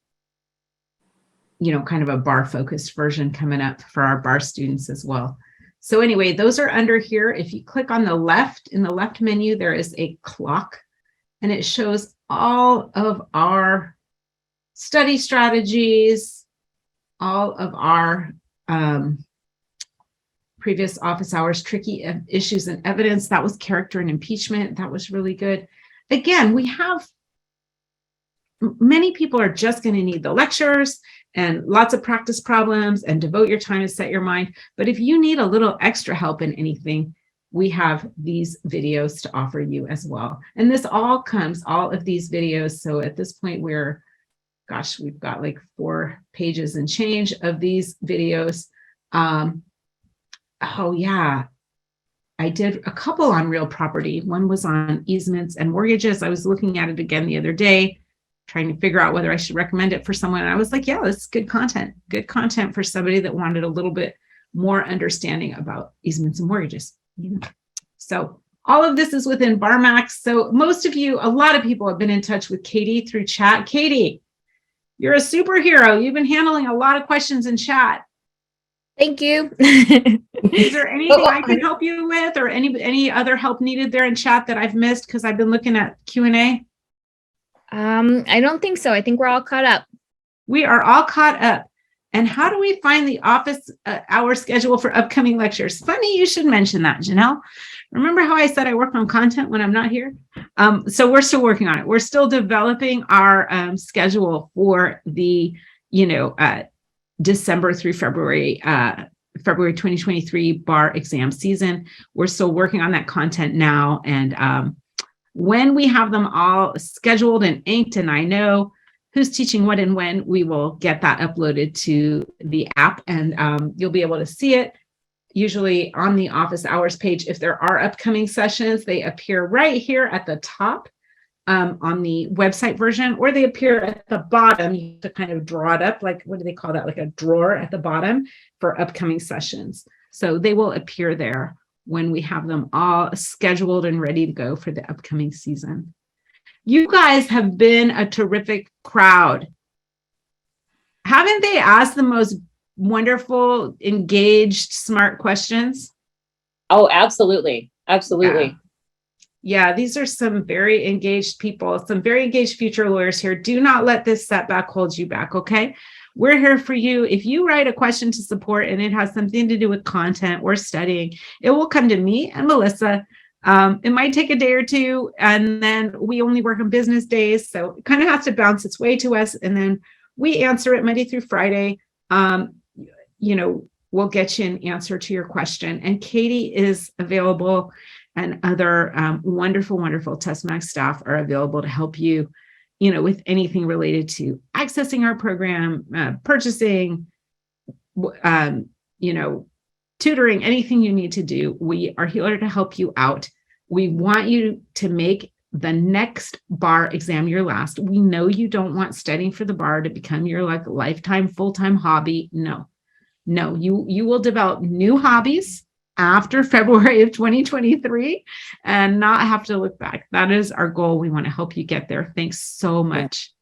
S1: of a bar focused version coming up for our bar students as well. So anyway, those are under here. If you click on the left, in the left menu, there is a clock, and it shows all of our study strategies, all of our previous office hours, tricky issues and evidence. That was character and impeachment. That was really good. Again, we have many people are just going to need the lectures and lots of practice problems and devote your time and set your mind. But if you need a little extra help in anything, we have these videos to offer you as well. And this all of these videos. So at this point, we've got like 4 pages and change of these videos. Oh yeah, I did a couple on real property. One was on easements and mortgages. I was looking at it again the other day, trying to figure out whether I should recommend it for someone. And I was like, yeah, this is good content for somebody that wanted a little bit more understanding about easements and mortgages. So all of this is within BarMax. So a lot of people have been in touch with Katie through chat. Katie, you're a superhero. You've been handling a lot of questions in chat.
S3: Thank you.
S1: Is there anything I can help you with, or any other help needed there in chat that I've missed? Because I've been looking at Q&A.
S3: I don't think so. I think we're all caught up.
S1: We are all caught up. And how do we find the office hour schedule for upcoming lectures? Funny you should mention that, Janelle. Remember how I said I work on content when I'm not here? So we're still working on it. We're still developing our schedule for the, December through February 2023 bar exam season. We're still working on that content now. And when we have them all scheduled and inked, and I know who's teaching what and when, we will get that uploaded to the app, and you'll be able to see it. Usually on the office hours page, if there are upcoming sessions, they appear right here at the top on the website version, or they appear at the bottom. You have to kind of draw it up, like, what do they call that? Like a drawer at the bottom for upcoming sessions. So they will appear there when we have them all scheduled and ready to go for the upcoming season. You guys have been a terrific crowd. Haven't they asked the most wonderful, engaged, smart questions?
S2: Oh, absolutely. Absolutely.
S1: Yeah, these are some very engaged people, some very engaged future lawyers here. Do not let this setback hold you back, okay? We're here for you. If you write a question to support and it has something to do with content or studying, it will come to me and Melissa. It might take a day or two, and then we only work on business days. So it kind of has to bounce its way to us. And then we answer it Monday through Friday. We'll get you an answer to your question. And Katie is available, and other wonderful, wonderful TestMax staff are available to help you, with anything related to accessing our program, purchasing, tutoring, anything you need to do. We are here to help you out. We want you to make the next bar exam your last. We know you don't want studying for the bar to become your lifetime, full-time hobby. No, you will develop new hobbies after February of 2023 and not have to look back. That is our goal. We want to help you get there. Thanks so much.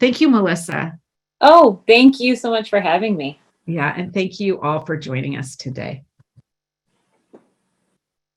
S1: Thank you, Melissa.
S2: Oh, thank you so much for having me.
S1: Yeah, and thank you all for joining us today.